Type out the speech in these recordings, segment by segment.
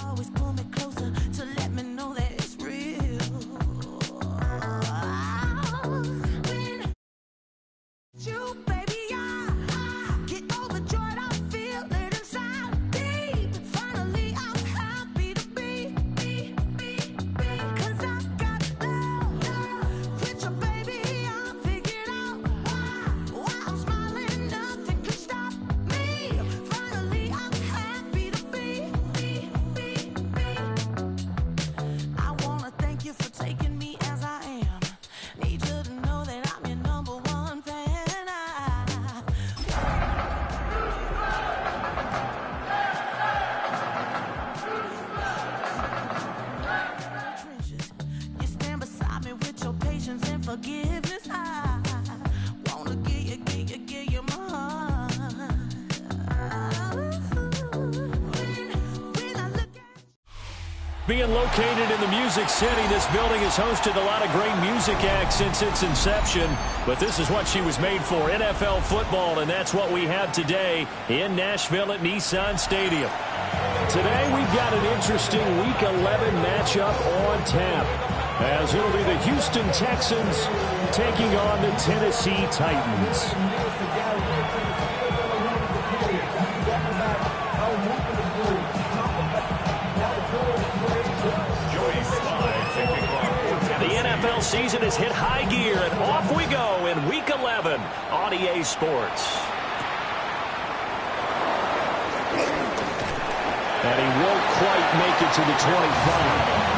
always pull me closer to let me know that it's real. When you, baby, I get overjoyed, I feel it inside deep. Finally, I'm happy to be, 'cause I got love with you, baby. I figured out why I'm smiling, nothing can stop me. Finally, I'm happy to be. I wanna thank you for taking me as I am. Need you to know that I'm your number one fan. You stand beside me with your patience and forgiveness. I wanna give you my heart. When I look at Being located in the Music City, this building has hosted a lot of great music acts since its inception, but this is what she was made for, NFL football, and that's what we have today in Nashville at Nissan Stadium. Today we've got an interesting Week 11 matchup on tap, as it'll be the Houston Texans taking on the Tennessee Titans. The NFL season has hit high gear, and off we go in Week 11 on EA Sports. And he won't quite make it to the 25.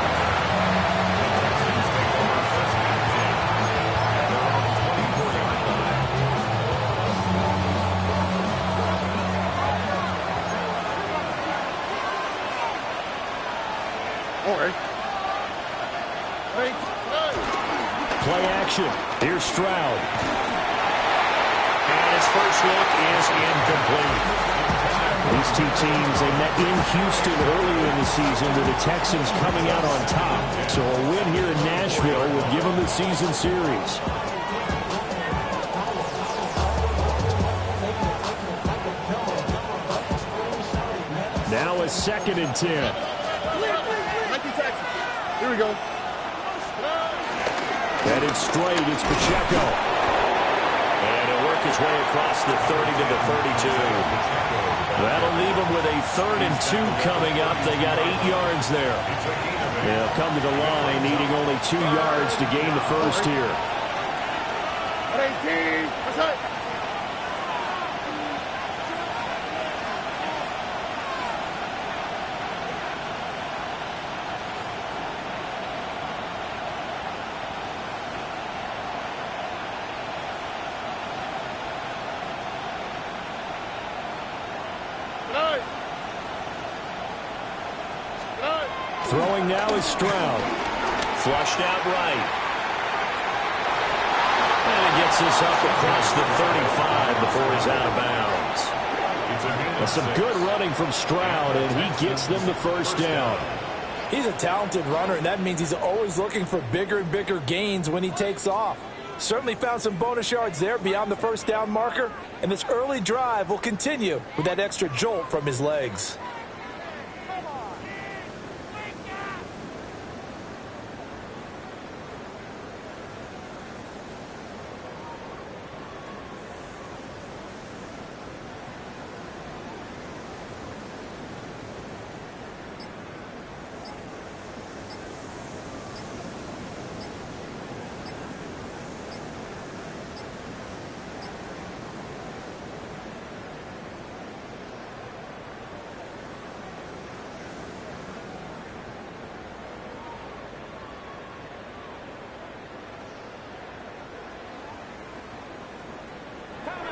Play action. Here's Stroud. And his first look is incomplete. These two teams, they met in Houston earlier in the season with the Texans coming out on top. So a win here in Nashville would give them the season series. Now a 2nd and 10. Here we go. Headed straight, it's Pacheco. And he'll work his way across the 30 to the 32. That'll leave them with a 3rd and 2 coming up. They got 8 yards there. They'll come to the line, needing only 2 yards to gain the first here. 18. What's that? Throwing now is Stroud. Flushed out right. And he gets this up across the 35 before he's out of bounds. That's some good running from Stroud, and he gets them the first down. He's a talented runner, and that means he's always looking for bigger and bigger gains when he takes off. Certainly found some bonus yards there beyond the first down marker, and this early drive will continue with that extra jolt from his legs.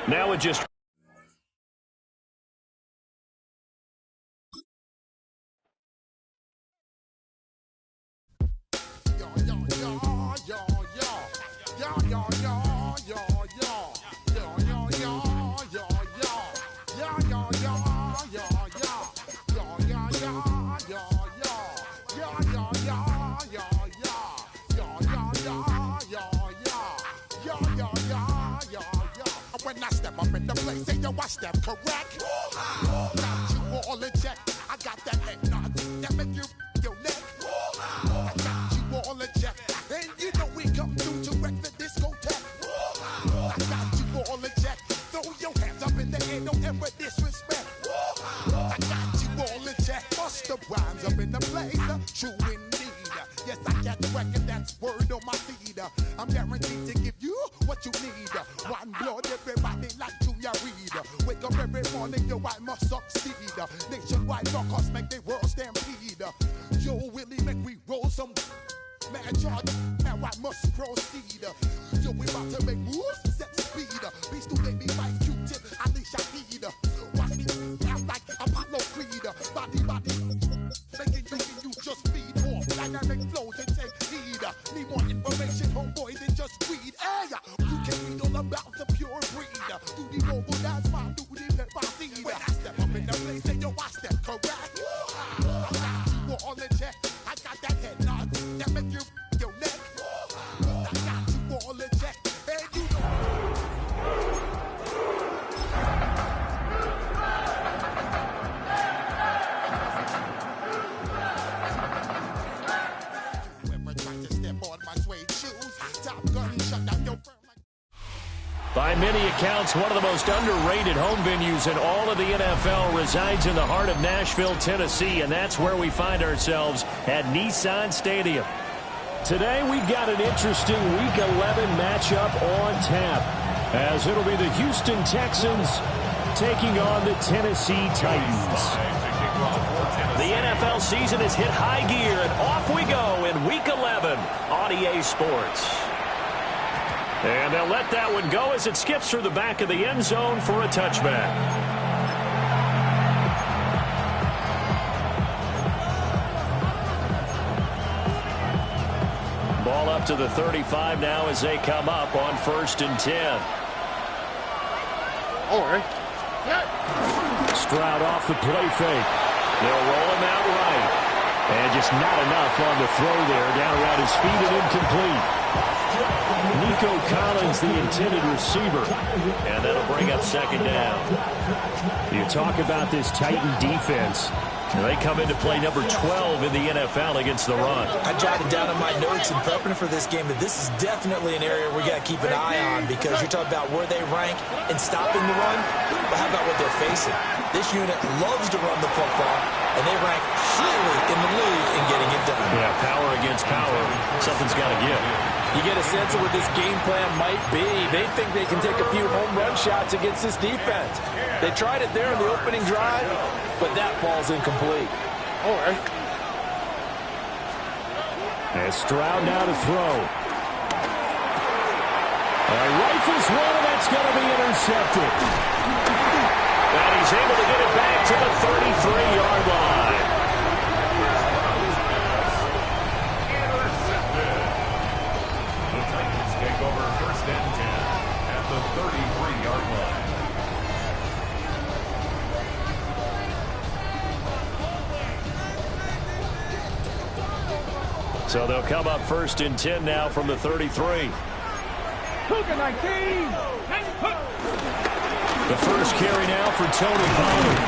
Now it just... When I step up in the place, say yo, I step correct. Got you all in check. I got that head nod that make you rhymes up in the place, true indeed. Yes, I catch record, that's word on my feed. I'm guaranteed to give you what you need. One blood, everybody like Junior Reed. Wake up every morning, yo, I must succeed. Nationwide knockouts make the world stampede. Yo, Willie, make we roll some man charge. Now I must proceed. Yo, we about to make moves, set speed. Beast to make me fight Q-tip, Ali Shaheed. Watch me out like Apollo Creed. Body, making you just feed off dynamic flows and take heed. Need more information, homeboy, than just weed. Hey, you can read all about the pure breed. Do the noble dance, my duty, let my seed. When I step up in the place, say yo, I step correct. I got you all in check. I got that head nod that make you your neck. I got you all in check. And you By many accounts, one of the most underrated home venues in all of the NFL resides in the heart of Nashville, Tennessee, and that's where we find ourselves at Nissan Stadium. Today, we've got an interesting Week 11 matchup on tap, as it'll be the Houston Texans taking on the Tennessee Titans. The NFL season has hit high gear, and off we go in Week 11 on EA Sports. And they'll let that one go as it skips through the back of the end zone for a touchback. Ball up to the 35 now as they come up on 1st and 10. All right. Stroud off the play fake. They'll roll him out right. And just not enough on the throw there. Down around his feet and incomplete. Nico Collins, the intended receiver. And that'll bring up 2nd down. You talk about this Titan defense. They come into play number 12 in the NFL against the run. I jotted down in my notes in prepping for this game that this is definitely an area we got to keep an eye on, because you're talking about where they rank in stopping the run, but how about what they're facing? This unit loves to run the football, and they rank highly in the league in getting it done. Yeah, power against power. Something's got to give. You get a sense of what this game plan might be. They think they can take a few home run shots against this defense. They tried it there in the opening drive, but that ball's incomplete. All right. And Stroud now to throw. Rifles one, and that's going to be intercepted. And he's able to get it back to the 33-yard line. The Titans take over 1st and 10 at the 33-yard line. So they'll come up 1st and 10 now from the 33. The first carry now for Tony Pollard.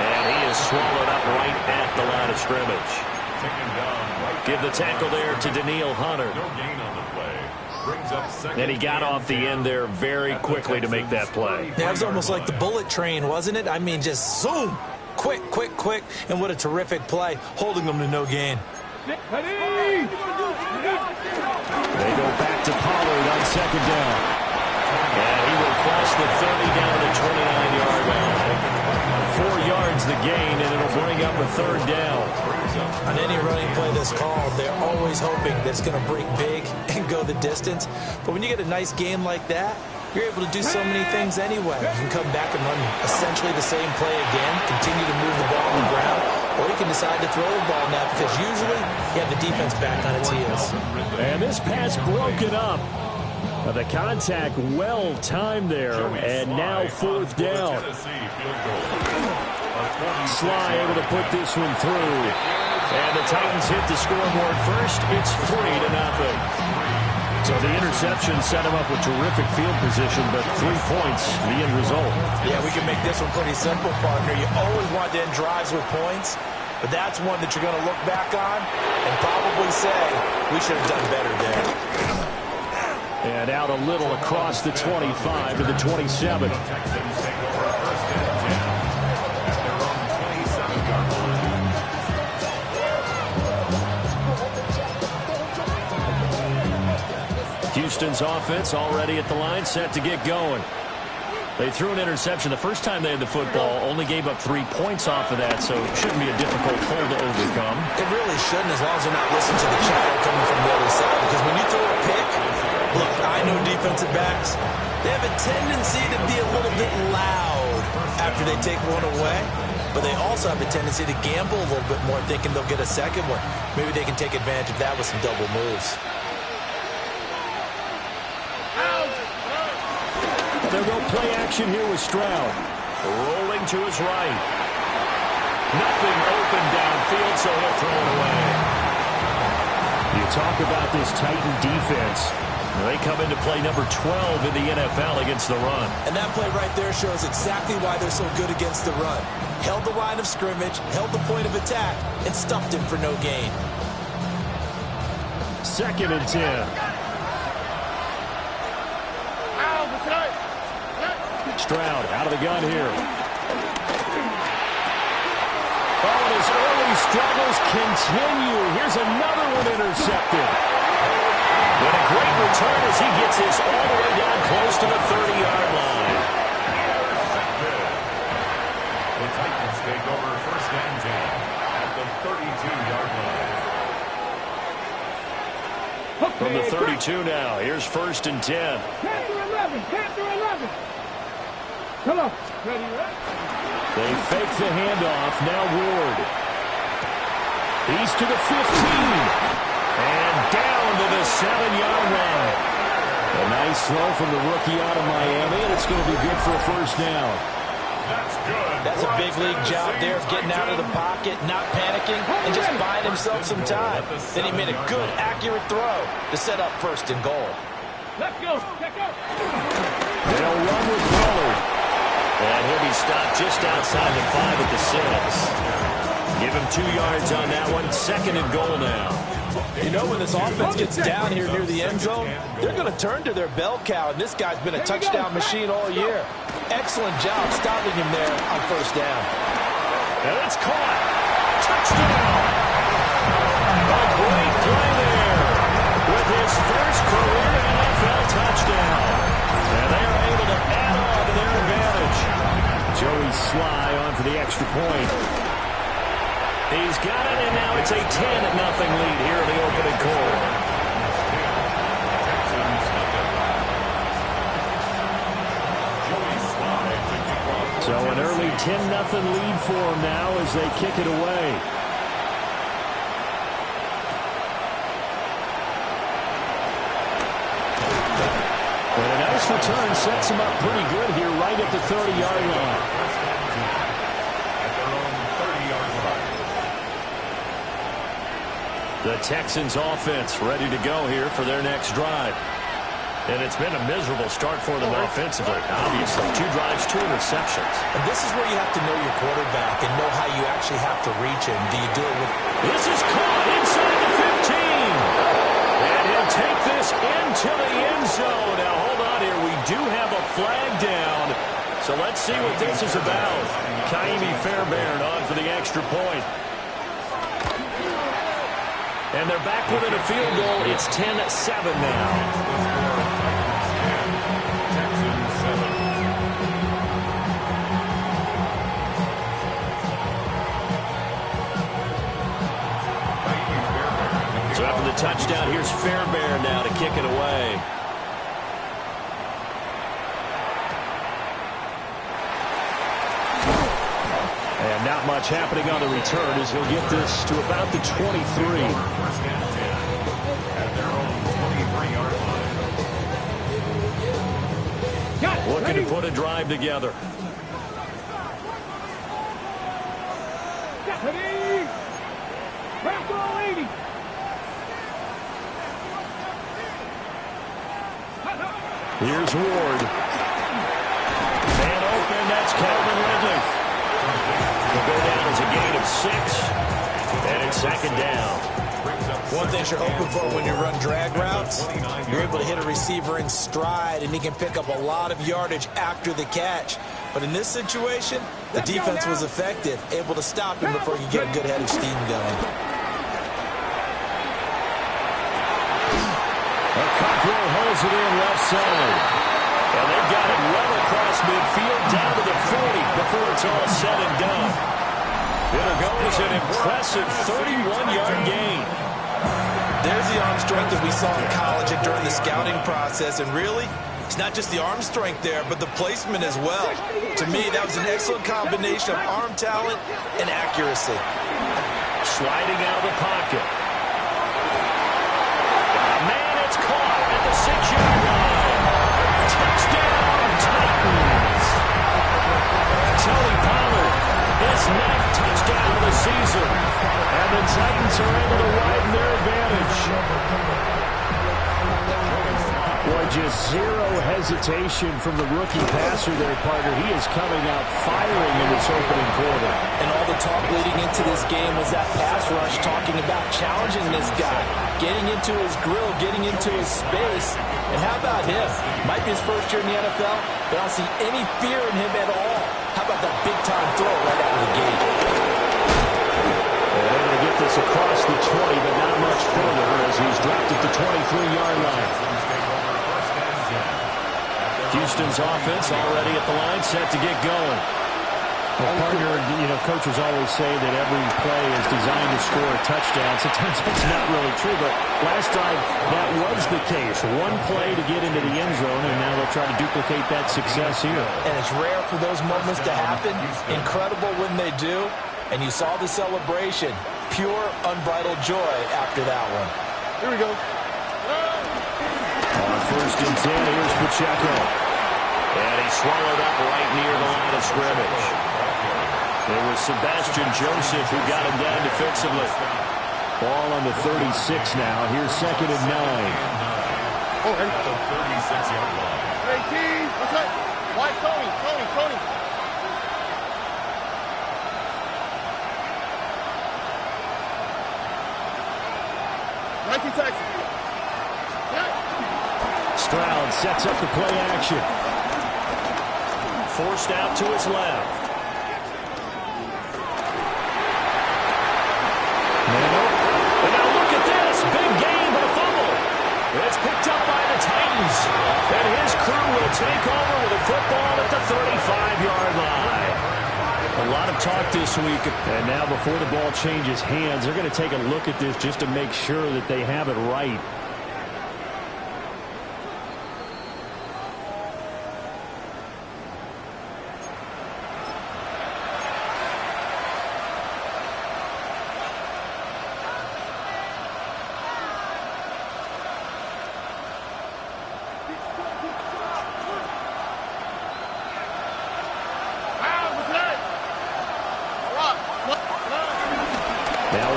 And he is swallowed up right at the line of scrimmage. Give the tackle there to Daniil Hunter. No gain on the play. Brings up 2nd. And he got off the end there very quickly to make that play. Yeah, it was almost like the bullet train, wasn't it? I mean, just zoom. Quick, quick, quick. And what a terrific play, holding them to no gain. They go back to Pollard on 2nd down. And he will cross the 30 down to the 29-yard line. 4 yards the gain, and it'll bring up a 3rd down. On any running play that's called, they're always hoping that it's going to break big and go the distance. But when you get a nice game like that, you're able to do so many things anyway. You can come back and run essentially the same play again, continue to move the ball on the ground, or you can decide to throw the ball now because usually you have the defense back on its heels. And this pass broken up. The contact well timed there, and now 4th down. Sly able to put this one through. And the Titans hit the scoreboard first. It's 3-0. So the interception set him up with terrific field position, but 3 points, the end result. Yeah, we can make this one pretty simple, partner. You always want to end drives with points, but that's one that you're going to look back on and probably say, we should have done better there. And out a little across the 25 to the 27. Texans take over 1st and 10 at their own 27-yard line. Pistons offense already at the line, set to get going. They threw an interception the first time they had the football, only gave up 3 points off of that, so it shouldn't be a difficult hole to overcome. It really shouldn't, as long as they're not listening to the chatter coming from the other side. Because when you throw a pick, look, I know defensive backs, they have a tendency to be a little bit loud after they take one away. But they also have a tendency to gamble a little bit more, thinking they'll get a second one. Maybe they can take advantage of that with some double moves. They'll go play action here with Stroud. Rolling to his right. Nothing open downfield, so he'll throw it away. You talk about this Titan defense. They come into play number 12 in the NFL against the run. And that play right there shows exactly why they're so good against the run. Held the line of scrimmage, held the point of attack, and stuffed him for no gain. 2nd and 10. Stroud out of the gun here. Oh, and his early struggles continue. Here's another one intercepted. And a great return as he gets this all the way down close to the 30-yard line. The Titans take over 1st and 10 at the 32-yard line. From the 32 now, here's 1st and 10. Panther 11. Come on. Ready, right? They fake the handoff. Now Ward. He's to the 15. And down to the 7-yard line. A nice throw from the rookie out of Miami, and it's going to be good for a 1st down. That's good. That's a big league job there of getting out of the pocket, not panicking, and just buying himself some time. Then he made a good, accurate throw to set up 1st and goal. Let's go. Check out. They'll run with Pollard. And he'll be stopped just outside the 5 at the 6. Give him 2 yards on that one. 2nd and goal now. You know, when this offense gets down here near the end zone, they're going to turn to their bell cow, and this guy's been a touchdown machine all year. Excellent job stopping him there on 1st down. And it's caught. Touchdown. A great play there with his first career NFL touchdown. And they are able to add on to their advantage. Joey Sly on for the extra point. He's got it, and now it's a 10-0 lead here in the opening quarter. So an early 10-0 lead for them now as they kick it away. And a nice return sets him up pretty good here right at the 30-yard line. At their own 30-yard line. The Texans offense ready to go here for their next drive. And it's been a miserable start for them offensively. Obviously, 2 drives, 2 interceptions. And this is where you have to know your quarterback and know how you actually have to reach him. Do you do it with... This is caught inside the 15. And he'll take this into the end zone. Now, hold on here. We do have a flag down. So let's see what this is about. Kaimi Fairbairn on for the extra point. And they're back within a field goal. It's 10-7 now. So after the touchdown, here's Fairbairn now to kick it away. And not much happening on the return as he'll get this to about the 23. First and 10 at their own 23-yard line. Looking to put a drive together. Ready. Back 80. Here's Ward. Man open, that's Calvin Ridley. Will go down as a gain of 6. And it's 2nd down. One thing you're hoping for when you run drag routes, you're able to hit a receiver in stride, and he can pick up a lot of yardage after the catch. But in this situation, the defense was effective, able to stop him before he could get a good head of steam going. A couple holds it in left side. And they've got it well across midfield down to the 40 before it's all said and done. It'll go as an impressive 31-yard gain. There's the arm strength that we saw in college and during the scouting process. And really, it's not just the arm strength there, but the placement as well. To me, that was an excellent combination of arm talent and accuracy. Sliding out of the pocket. Man, it's caught at the 6-yard line. Touchdown, Titans. Tony Pollard, his 9th touchdown of the season. And the Titans are able to widen their advantage. Boy, just zero hesitation from the rookie passer there, partner. He is coming out firing in this opening quarter. And all the talk leading into this game was that pass rush, talking about challenging this guy, getting into his grill, getting into his space. And how about him? Might be his first year in the NFL, but I don't see any fear in him at all. How about that big-time throw right out of the gate? They're able to get this across the 20, but not much further as he's dropped at the 23-yard line. Houston's offense already at the line, set to get going. Well, partner, coaches always say that every play is designed to score a touchdown. Sometimes it's not really true, but last time that was the case. One play to get into the end zone, and now they'll try to duplicate that success here. And it's rare for those moments to happen. Incredible when they do. And you saw the celebration. Pure, unbridled joy after that one. Here we go. On 1st and 10, here's Pacheco. And he swallowed up right near the line of scrimmage. It was Sebastian Joseph who got him down defensively. Ball on the 36 now. Here's 2nd and 9. Oh, hey. At the 36-yard line. Hey, team. What's up? Why, Tony. 19 Texas. Stroud sets up the play action. Forced out to his left. And now look at this. Big game, but a fumble. It's picked up by the Titans. And his crew will take over with a football at the 35-yard line. A lot of talk this week. And now before the ball changes hands, they're going to take a look at this just to make sure that they have it right.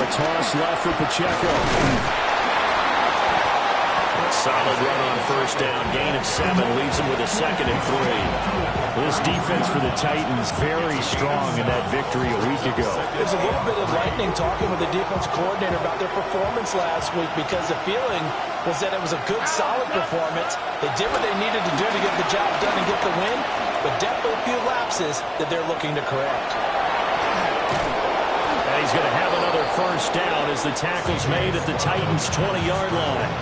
Toss left for Pacheco. Solid run on 1st down. Gain of 7 leaves him with a 2nd and 3. This defense for the Titans very strong in that victory a week ago. There's a little bit of lightning talking with the defense coordinator about their performance last week because the feeling was that it was a good, solid performance. They did what they needed to do to get the job done and get the win, but definitely a few lapses that they're looking to correct. He's going to have another 1st down as the tackle's made at the Titans' 20-yard line.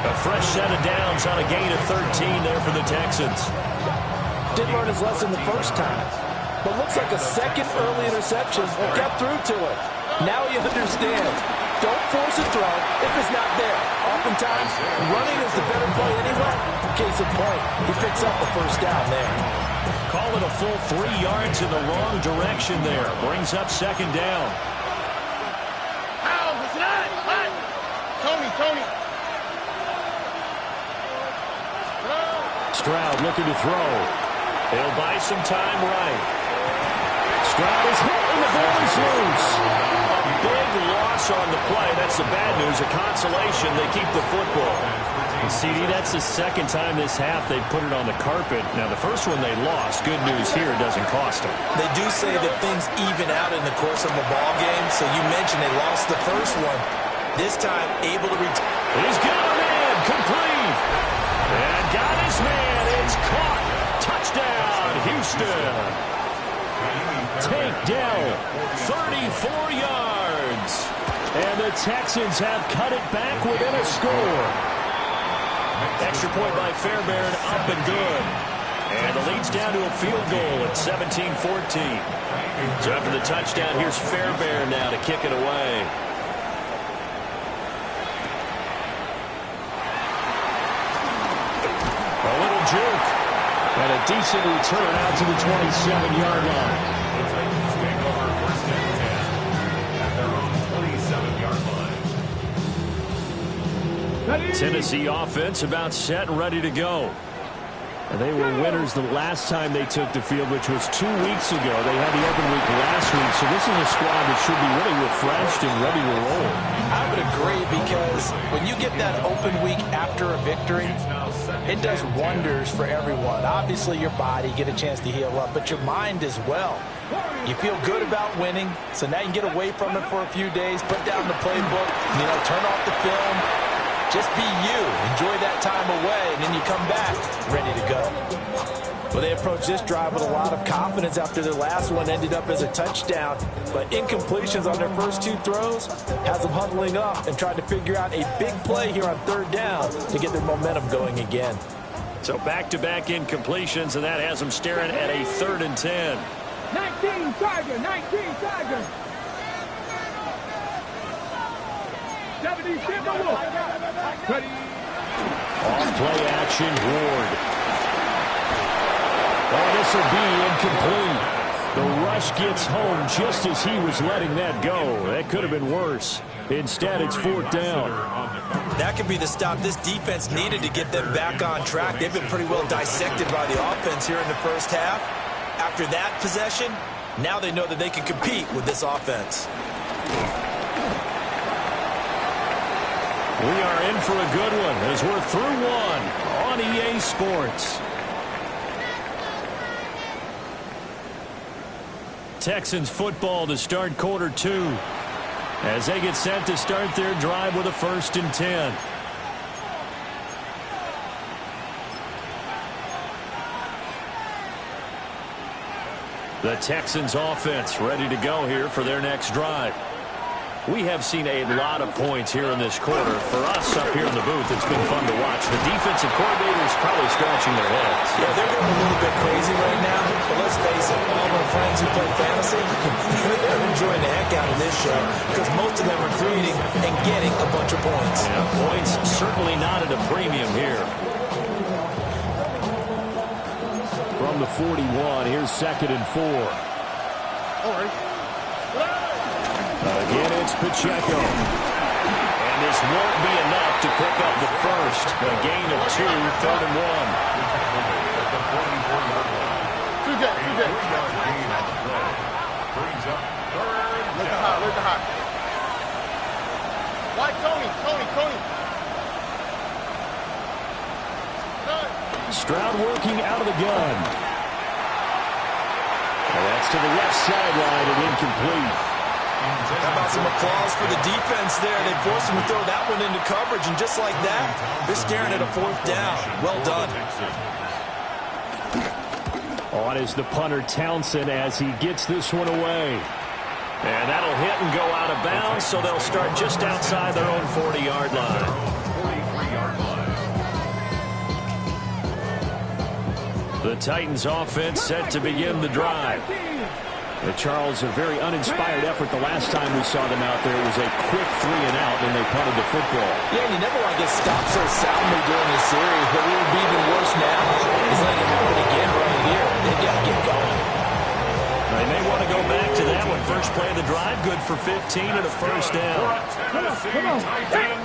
A fresh set of downs on a gain of 13 there for the Texans. Didn't learn his lesson the first time, but looks like a second early interception got through to him. Now he understands. Don't force a throw if it's not there. Oftentimes, running is the better play anyway. Case in point, he picks up the 1st down there. Call it a full 3 yards in the wrong direction there. Brings up 2nd down. Tony. Stroud looking to throw. He'll buy some time right. Stroud is hit and the ball is loose. A big loss on the play. That's the bad news. A consolation. They keep the football. And CD, that's the 2nd time this half they've put it on the carpet. Now, the first one they lost. Good news here, it doesn't cost them. They do say that things even out in the course of a ball game. So you mentioned they lost the first one. This time, able to return. He's got a man. Complete. And got his man. It's caught. Touchdown, Houston. Takedown, 34 yards. And the Texans have cut it back within a score. Extra point by Fairbairn, up and good. And the lead's down to a field goal at 17-14. So after the touchdown, here's Fairbairn now to kick it away. A little juke. And a decent return out to the 27-yard line. The Titans take over first and 10 at their own 27-yard line. Tennessee offense about set and ready to go. And they were winners the last time they took the field, which was 2 weeks ago. They had the open week last week, so this is a squad that should be really refreshed and ready to roll. I would agree, because when you get that open week after a victory, it does wonders for everyone. Obviously, your body, get a chance to heal up, but your mind as well. You feel good about winning, so now you can get away from it for a few days, put down the playbook, turn off the film. Just be you. Enjoy that time away, and then you come back ready to go. Well, they approached this drive with a lot of confidence after their last one ended up as a touchdown. But incompletions on their first 2 throws has them huddling up and trying to figure out a big play here on 3rd down to get their momentum going again. So back-to-back incompletions, and that has them staring at a 3rd and 10. 19 Tiger, 19 Tiger. 70 Timberwolves. Ready. On play action, Ward. Oh, this will be incomplete. The rush gets home just as he was letting that go. That could have been worse. Instead, it's 4th down. That could be the stop this defense needed to get them back on track. They've been pretty well dissected by the offense here in the first half. After that possession, now they know that they can compete with this offense. We are in for a good one as we're through one on EA Sports. Texans football to start quarter 2 as they get set to start their drive with a 1st and 10. The Texans offense ready to go here for their next drive. We have seen a lot of points here in this quarter. For us up here in the booth, it's been fun to watch. The defensive coordinators probably scratching their heads. Yeah, they're going a little bit crazy right now. But let's face it, all my friends who play fantasy, they're enjoying the heck out of this show because most of them are creating and getting a bunch of points. Yeah, points certainly not at a premium here. From the 41, here's 2nd and 4. All right. Again, it's Pacheco. And this won't be enough to pick up the first. A gain of 2, 3rd and 1. CJ. Brings up 3rd Where's the down. hot? Where's the hot? Why Tony? Stroud working out of the gun. And that's to the left sideline and incomplete. How about some applause for the defense there? They forced him to throw that one into coverage, and just like that, they're staring at a 4th down. Well done. On is the punter Townsend as he gets this one away. And that'll hit and go out of bounds, so they'll start just outside their own 40-yard line. 43-yard line. The Titans offense set to begin the drive. Charles, a very uninspired effort the last time we saw them out there. It was a quick 3 and out, and they punted the football. Yeah, and you never want to get stopped so soundly during the series, but what would be even worse now is letting it happen again right here. They've got to get going. They may want to go back to that one. First play of the drive, good for 15 and a 1st down. Tennessee Titan.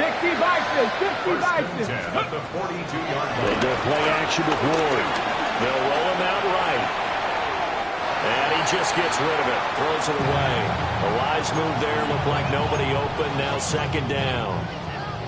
60 Bison, 60 Bison. 10 at the 42-yard They line. go play action with Ward. They'll roll him out right. And he just gets rid of it. Throws it away. A wise move there. Looked like nobody open. Now 2nd down.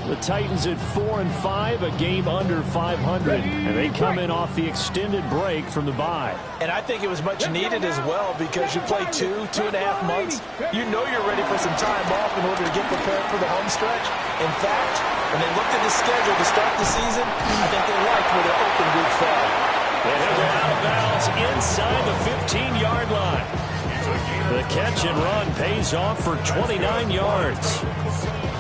The Titans at 4 and 5, a game under 500. And they come in off the extended break from the bye. And I think it was much needed as well because you play 2.5 months. You know you're ready for some time off in order to get prepared for the home stretch. In fact, when they looked at the schedule to start the season, I think they liked where their open week fell. And he'll go out of bounds inside the 15-yard line. The catch and run pays off for 29 yards.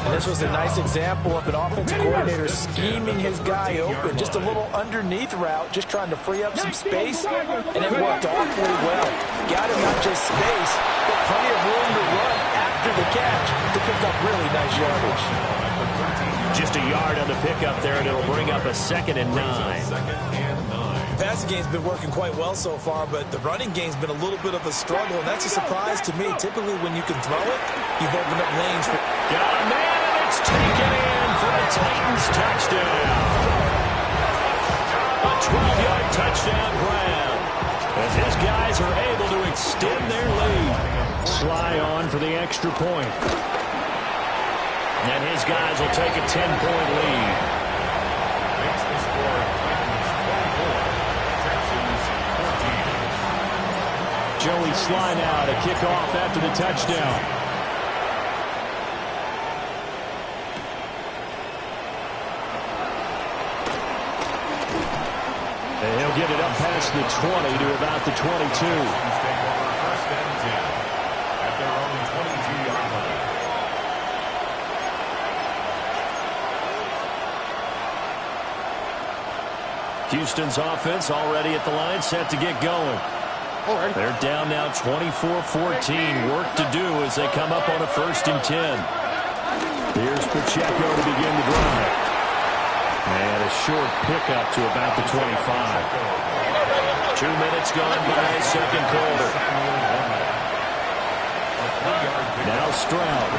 And this was a nice example of an offensive coordinator scheming his guy open. Just a little underneath route, just trying to free up some space, and it worked awfully well. Got him not just space, but plenty of room to run after the catch to pick up really nice yardage. Just a yard on the pickup there, and it'll bring up a 2nd and 9. The passing game's been working quite well so far, but the running game's been a little bit of a struggle, and that's a surprise to me. Typically, when you can throw it, you've opened up lanes for... Got a man, and it's taken in for a Titans touchdown. A 12-yard touchdown grab, as his guys are able to extend their lead. Sly on for the extra point. And his guys will take a 10-point lead. Makes the score Titans 24, Texans 14. Joey Sly now to kick off after the touchdown. And he'll get it up past the 20 to about the 22. Take over 1st and 10 at their own 22-yard line. Houston's offense already at the line, set to get going. They're down now 24-14. Work to do as they come up on a 1st and 10. Here's Pacheco to begin the drive. And a short pickup to about the 25. 2 minutes gone by, 2nd quarter. Now Stroud.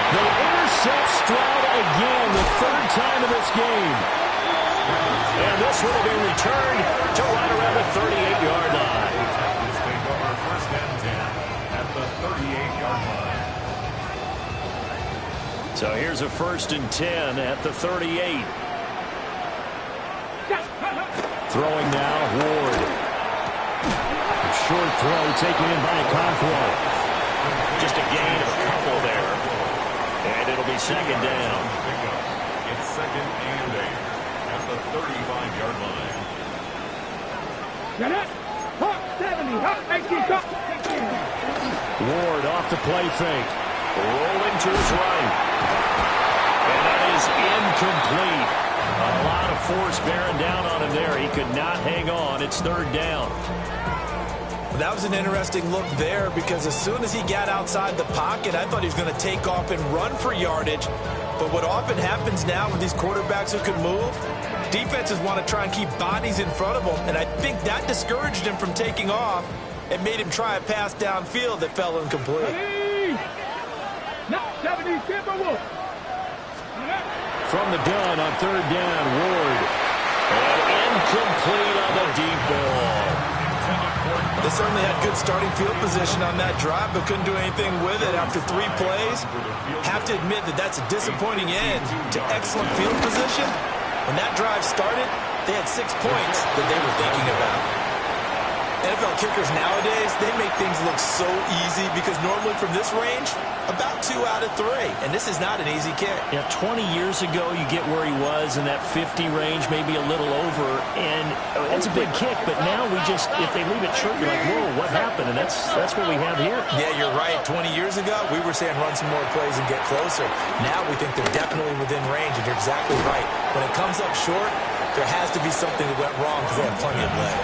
They intercept Stroud again, the 3rd time in this game. And this will be returned to right around the 38-yard line. Texans take over 1st and 10 at the 38-yard line. So here's a 1st and 10 at the 38. Throwing now, Ward. A short throw taken in by Conquo. Just a gain of a couple there. And it'll be 2nd down. It's 2nd and 8 at the 35-yard line. Get it. Hawk 70. Hawk 18. Hawk 18. Ward off the play fake. Rolling to his right. And that is incomplete. A lot of force bearing down on him there. He could not hang on. It's 3rd down. That was an interesting look there because as soon as he got outside the pocket, I thought he was going to take off and run for yardage. But what often happens now with these quarterbacks who can move, defenses want to try and keep bodies in front of them, and I think that discouraged him from taking off and made him try a pass downfield that fell incomplete. Hey. Now 70. Timberwolves. From the gun on 3rd down, Ward. And incomplete on the deep ball. They certainly had good starting field position on that drive, but couldn't do anything with it after 3 plays. Have to admit that that's a disappointing end to excellent field position. When that drive started, they had 6 points that they were thinking about. NFL kickers nowadays, they make things look so easy because normally from this range, about 2 out of 3. And this is not an easy kick. Yeah, 20 years ago, you get where he was in that 50 range, maybe a little over. And it's a big kick, but now we just, if they leave it short, you're like, whoa, what happened? And that's what we have here. Yeah, you're right. 20 years ago, we were saying run some more plays and get closer. Now we think they're definitely within range, and you're exactly right. When it comes up short, there has to be something that went wrong because they have plenty of leg.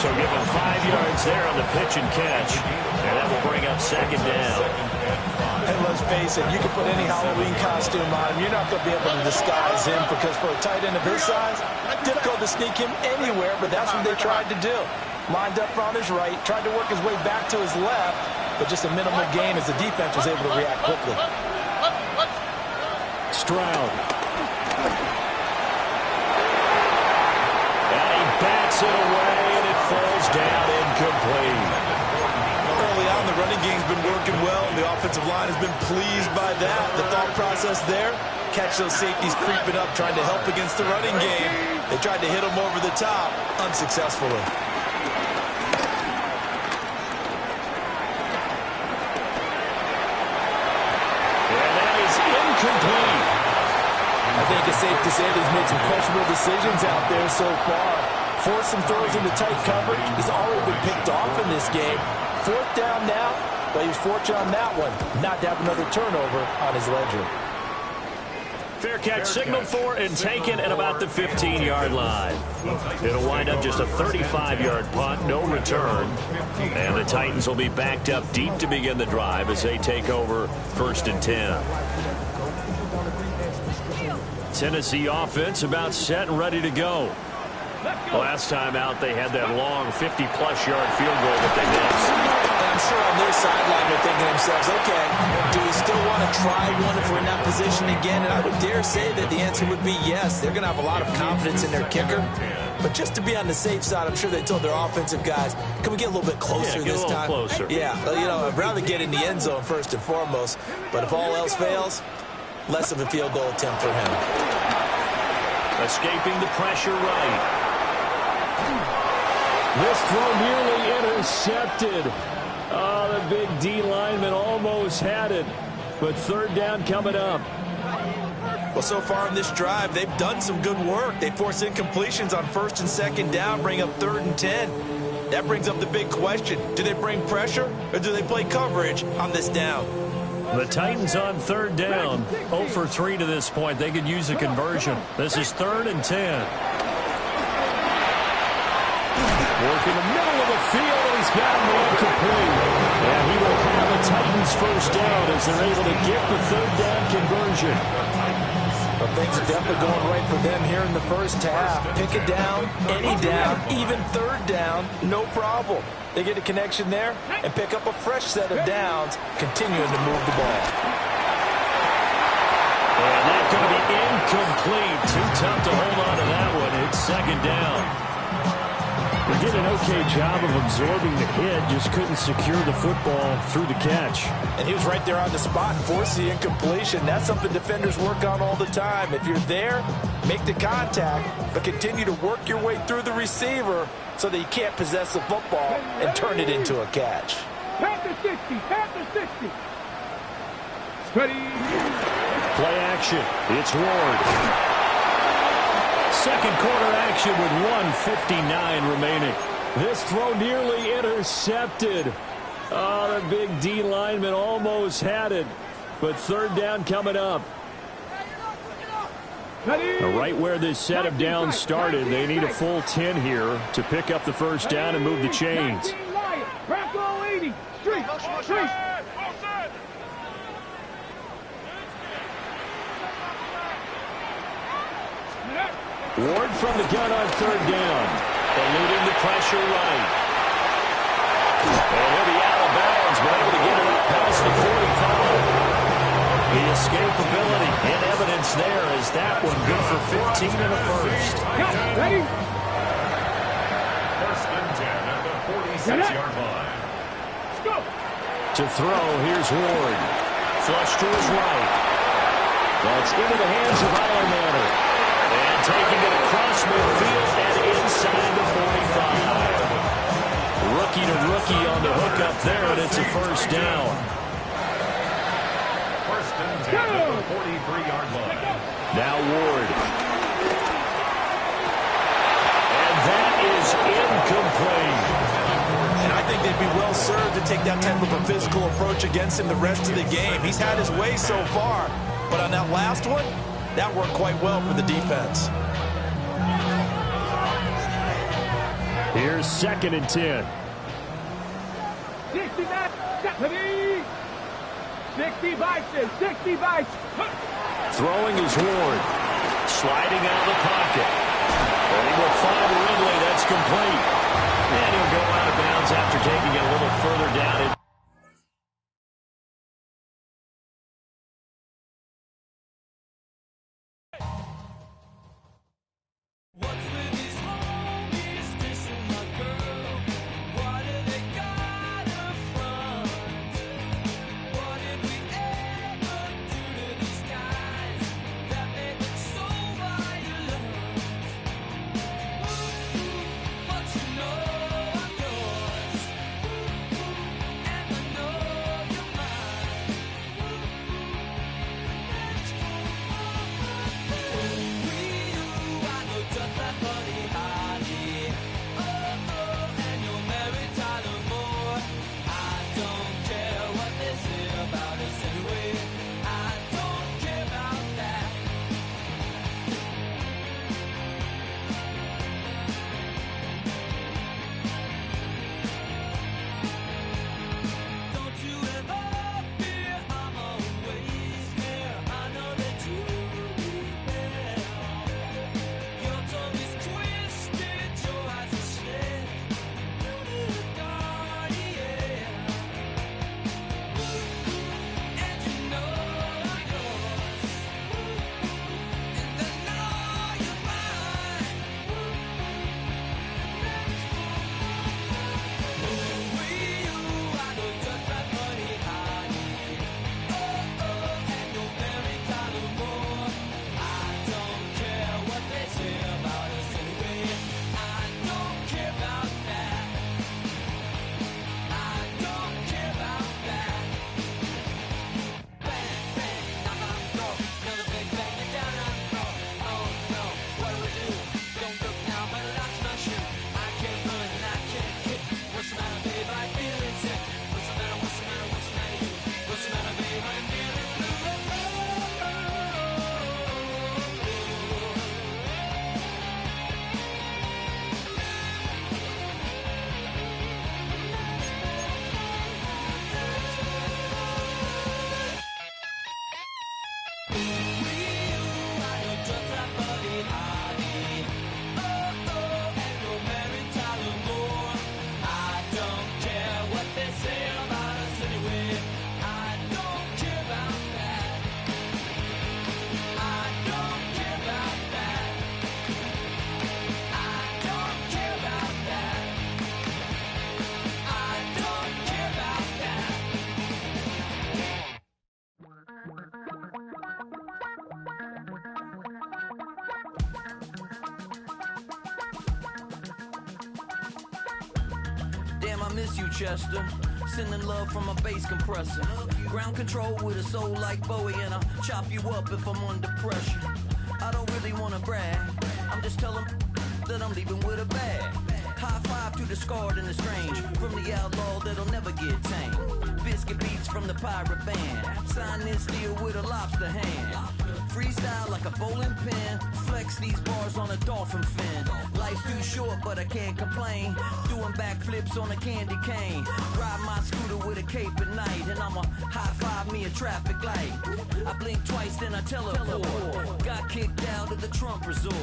So give him 5 yards there on the pitch and catch. And that will bring up 2nd down. And let's face it, you can put any Halloween costume on him. You're not going to be able to disguise him because for a tight end of his size, difficult to sneak him anywhere, but that's what they tried to do. Lined up on his right, tried to work his way back to his left, but just a minimal gain as the defense was able to react quickly. Stroud. And he bats it away, and it falls down incomplete. Early on, the running game's been working well, and the offensive line has been pleased by that. The thought process there, catch those safeties creeping up, trying to help against the running game. They tried to hit them over the top, unsuccessfully. And that is incomplete. I think it's safe to say that he's made some questionable decisions out there so far. Forced some throws into tight coverage. He's already been picked off in this game. 4th down now. but he was fortunate on that one not to have another turnover on his ledger. Fair catch signaled for and taken at about the 15-yard line. It'll wind up just a 35-yard punt, no return. And the Titans will be backed up deep to begin the drive as they take over 1st and 10. Tennessee offense about set and ready to go. Last time out, they had that long 50-plus yard field goal that they missed. And I'm sure on their sideline they're thinking to themselves, okay, do we still want to try one if we're in that position again? And I would dare say that the answer would be yes. They're going to have a lot of confidence in their kicker. But just to be on the safe side, I'm sure they told their offensive guys, can we get a little bit closer this time? Closer. Yeah, you know, I'd rather get in the end zone first and foremost. But if all else fails, less of a field goal attempt for him. Escaping the pressure right. This throw nearly intercepted. Oh, the big D lineman almost had it. But 3rd down coming up. Well, so far in this drive, they've done some good work. They force incompletions on 1st and 2nd down, bring up 3rd and 10. That brings up the big question. Do they bring pressure or do they play coverage on this down? The Titans on 3rd down. 0 for 3 to this point. They could use a conversion. This is 3rd and 10. Working the middle of the field, and he's got him incomplete. And he will have the Titans 1st down as they're able to get the 3rd down conversion. But things are definitely going right for them here in the first half. Pick it down, any down, even 3rd down, no problem. They get a connection there and pick up a fresh set of downs, continuing to move the ball. And that's going to be incomplete. Too tough to hold on to that one. It's 2nd down. They did an okay job of absorbing the hit, just couldn't secure the football through the catch. And he was right there on the spot and forced the incompletion. That's something defenders work on all the time. If you're there, make the contact, but continue to work your way through the receiver so that you can't possess the football and turn it into a catch. Panther 60, Panther 60. Ready. Play action. It's Ward. 2nd quarter action with 1:59 remaining. This throw nearly intercepted. Oh, the big D lineman almost had it. But 3rd down coming up. Right where this set of downs started, they need a full 10 here to pick up the 1st down and move the chains. Bracco 80. Street. Ward from the gun on 3rd down. Eluding the pressure right. And he'll be out of bounds, but able to get it up past the 45. The escapability in evidence there is that one good for 15 and a 1st. Ready? 1st and 10 at the 46-yard line. Let's go. To throw, here's Ward. Flush to his right. That's into the hands of Ironmatter. And taking it across midfield and inside the 45. Rookie to rookie on the hook up there, and it's a 1st down. 1st and 10 at the 43-yard line. Now Ward. And that is incomplete. And I think they'd be well served to take that type of a physical approach against him the rest of the game. He's had his way so far, but on that last one, that worked quite well for the defense. Here's 2nd and 10. 60 back. 60 biceps. 60 biceps. Throwing is Ward. Sliding out of the pocket. And he will find Ridley. That's complete. And he'll go out of bounds after taking it a little further down. Damn, I miss you, Chester. Sending love from a bass compressor. Ground control with a soul like Bowie, and I'll chop you up if I'm under pressure. I don't really wanna brag, I'm just telling that I'm leaving with a bag. High five to the scarred and the strange, from the outlaw that'll never get tamed. Biscuit beats from the pirate band, sign this deal with a lobster hand. Freestyle like a bowling pin, flex these bars on a dolphin fin. Life's too short but I can't complain, doing backflips on a candy cane. Ride my scooter with a cape at night, and I'ma high five me a traffic light. I blink twice then I teleport, got kicked out of the Trump resort.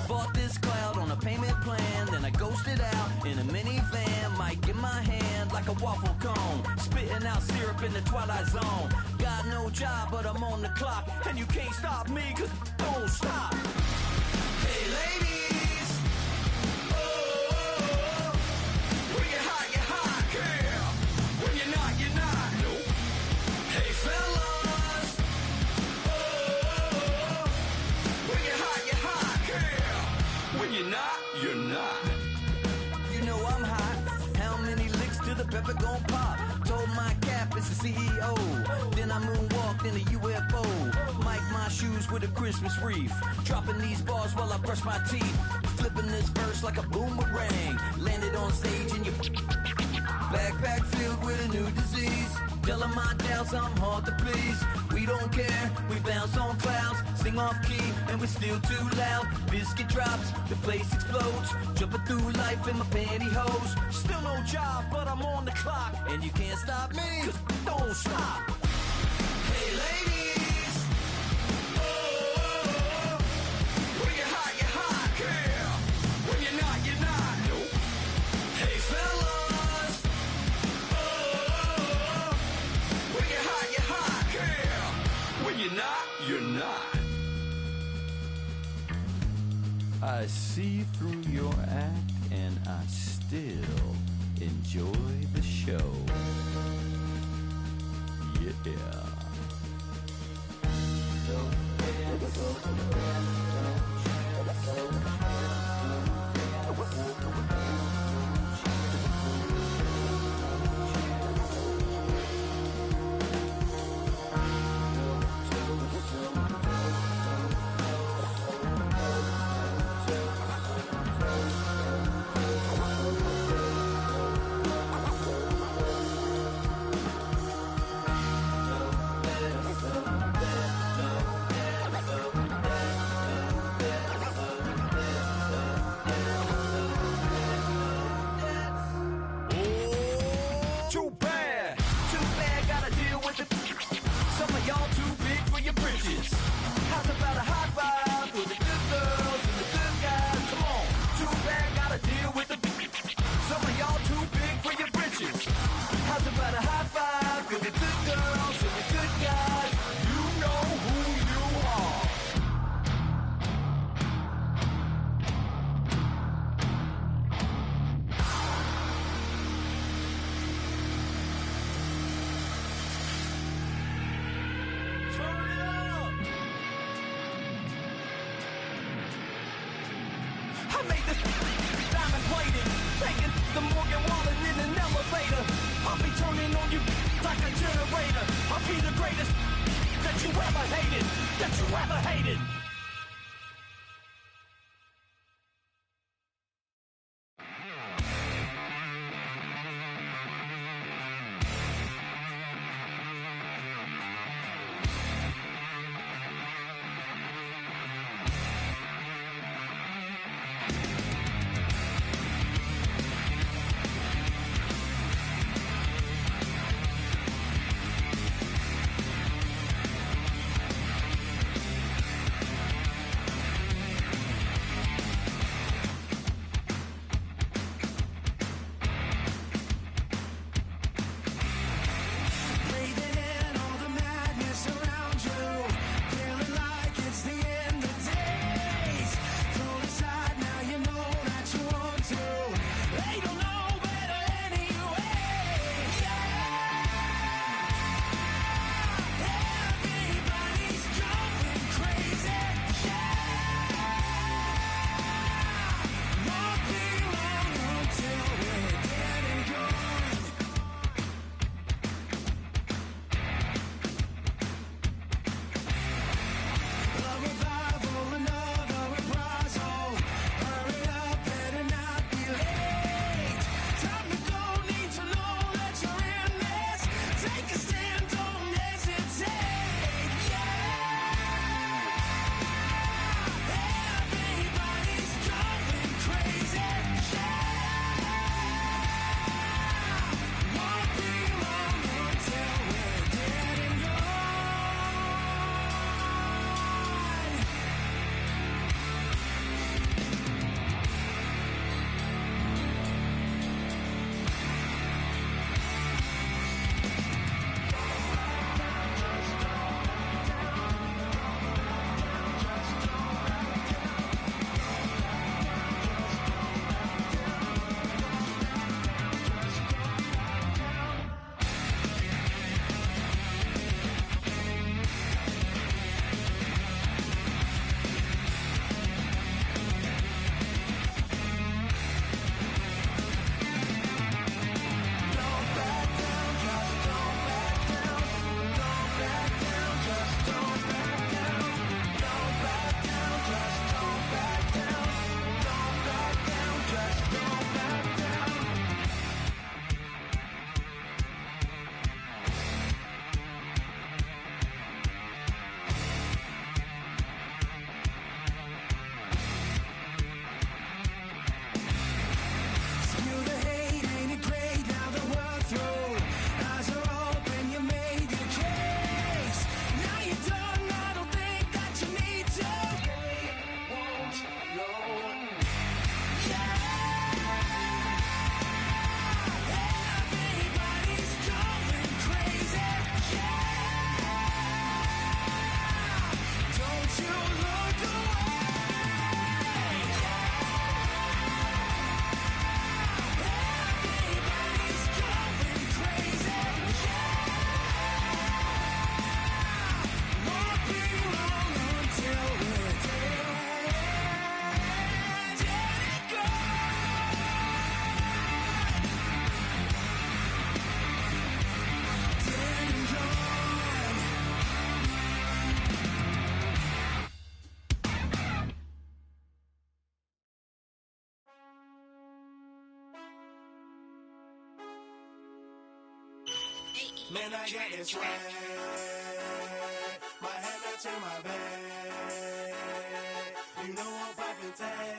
Bought this cloud on a payment plan, then I ghosted out in a minivan. Mic in my hand like a waffle cone, spitting out syrup in the twilight zone. Got no job but I'm on the clock, and you can't stop me cause don't stop. Hey ladies, oh, when you're hot, girl. When you're not, nope. Hey fellas, oh, when you're hot, girl. When you're not, you're not. You know I'm hot. How many licks till the pepper gon' pop? Told my cap it's the CEO. Then I moonwalked in a UFO. Mic my shoes with a Christmas wreath. Dropping these bars while I brush my teeth. Flipping this verse like a boomerang. Landed on stage in your backpack filled with a new disease. Telling my doubts I'm hard to please. We don't care, we bounce on clouds. Sing off key and we're still too loud. Biscuit drops, the place explodes. Jumping through life in my pantyhose. Still no job, but I'm on the clock. And you can't stop me, cause don't stop. Hey ladies, oh, when you're hot, girl. When you're not, nope. Hey fellas, oh, when you're hot, girl. When you're not, you're not. I see through your act and I still enjoy the show. Yeah. Man, I got this swag. My hat matching my bag. You know I'm poppin' tag.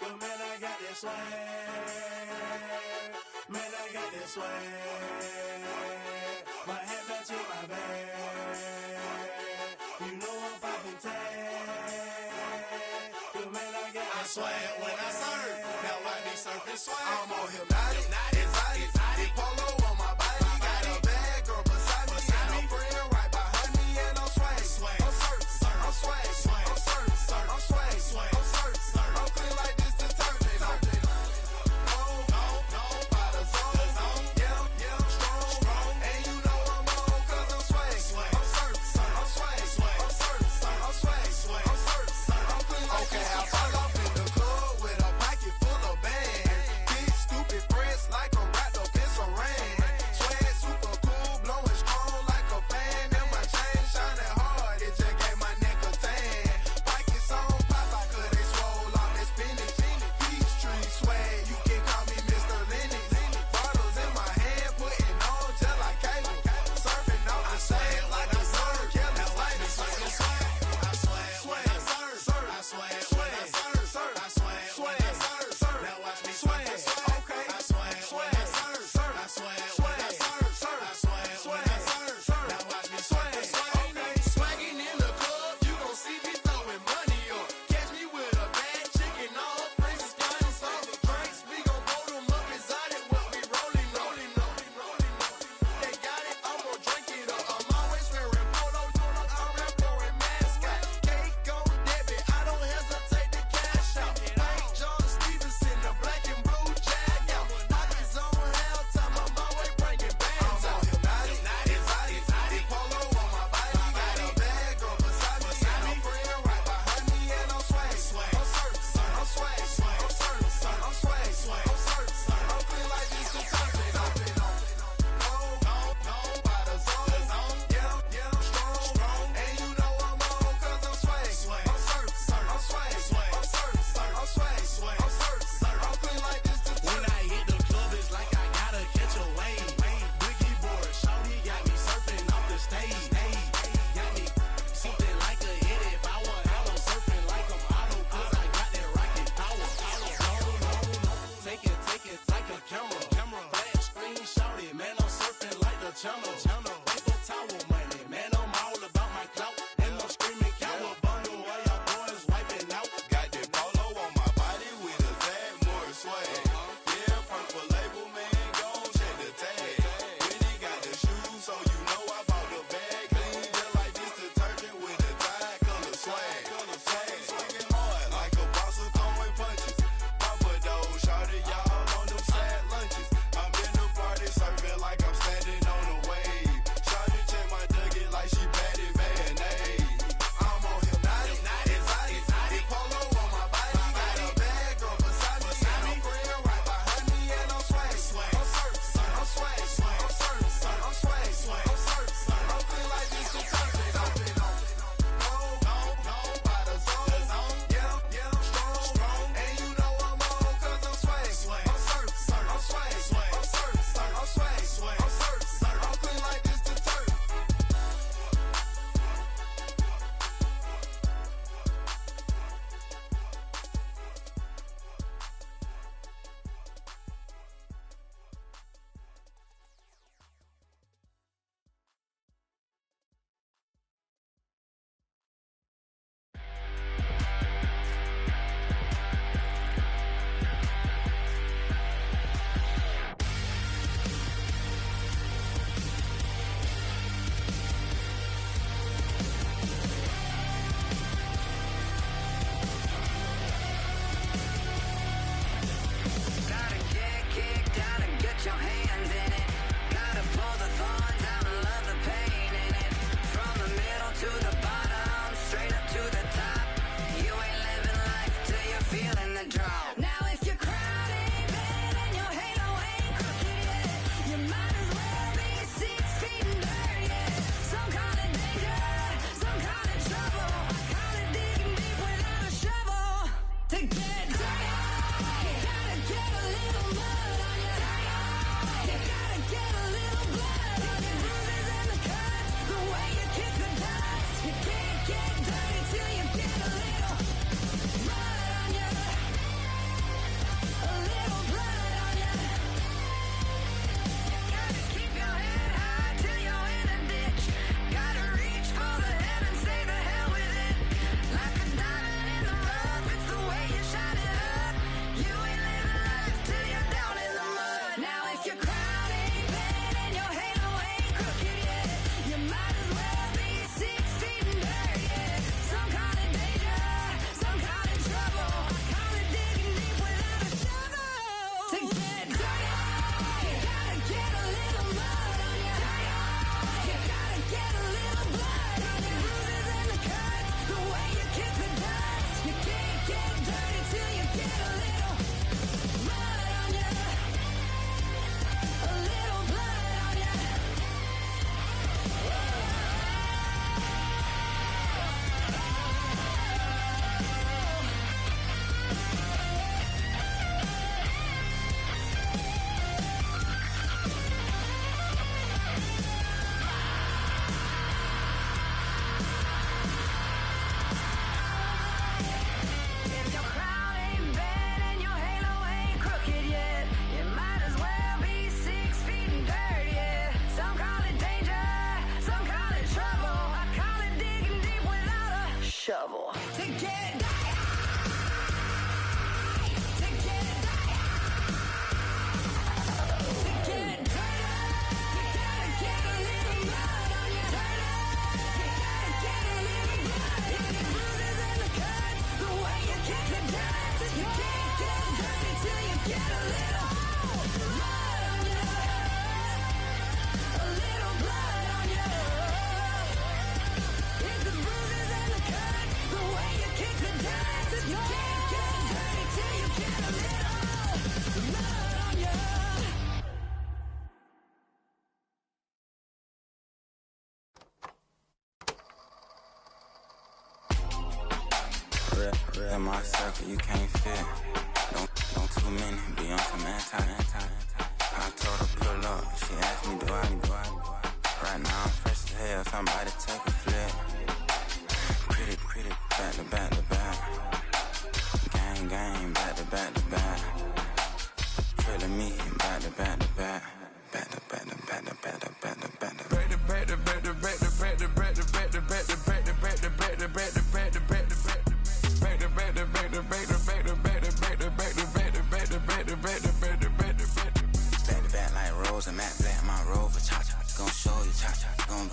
But man, I got this swag. Man, I got this swag. My hat matching my bag. You know I'm poppin' tag. But man, I got this swag. When I surf, now I be surfing swag. I'm on hypnotic, exotic, polo on my body. Got a bad girl beside me, and a friend right behind me, and I'm swag. I'm surf, I'm swag, I'm surf, I'm swag, I'm surf, I'm clean like this detergent. By the zone, yeah, strong, and you know I'm on 'cause I'm swag. I'm surf, I'm swag, I'm surf, I'm swag, I'm surf, I'm clean like this. Okay, I fall off in the club with a pocket full of bands. Big stupid friends like I'm wrapped up in some rain. Swag super cool, blowing strong like a fan. And my chain shining hard, it just gave my neck a tan. Pockets on pop, I could they swole all this spinach. Peachtree swag, you can call me Mr. Lennox. Bottles in my hand, putting on just like cable. Surfing on the sand like a surf, killing like this. I swag, swag, surf, I swag, swag, surf, I swag, swag, surf. Now watch me swag, okay, I swag, swag, surf, I swag, swag, surf, I swag, swag, surf. Now watch me swag, okay. Swagging in the club, you gon' see me throwing money up. Catch me with a bad chicken, all friends is flying some drinks. We gon' blow them up exotic, what we rolling. They got it, I'm gon' drink it up. I'm always wearing polo, I'm rap pouring mascot. Cake on debit, I don't hesitate to cash out. Like John Stevenson, the black and blue jag out. Pockets on hell time, I'm always bringing bands out. I'm hypnotic, exotic, polo on my body. Got a bad girl beside me, and a friend right behind me, and I'm swag. I'm surf, I'm swag, I'm surf, I'm swag, I'm surf, I'm clean like this detergent. By the zone, yeah, strong, and you know I'm on 'cause I'm swag. I'm surf, I'm swag, I'm surf, I'm swag, I'm surf, I'm clean like this detergent. When I hit the club, it's like I gotta catch a wave. Boogie board, shawty got me surfing off the stage. Got me something like a hit if I want out. I'm surfing like I'm auto 'cause I got that rocket power. Take it like a camera. Flash screen, shawty, man, I'm surfing like the channel. Paper towel money, man, I'm all about my clout. And I'm screaming cowabunga while y'all boys wiping out. Got that polo on my body with a tag, more swag. Yeah, purple label, man, gon' check the tag. When he got the shoes, so you know I bought the bag. Clean just like this detergent with a tie, color swag. Swinging hard like a boss of throwing punches. Papa though, shawty, y'all on them sad lunches. I'm in the party serving like I'm standing on a wave. real. In my circle, you can't fit. Don't too many be on some anti. I told her pull up. She asked me, do I? Right now I'm fresh as hell. Somebody take a flip. Pretty, back to back. Gang, back to back. Trailing me, back to back. Like Matt Black, my Rover, cha-cha, gon' show you, cha-cha, gon'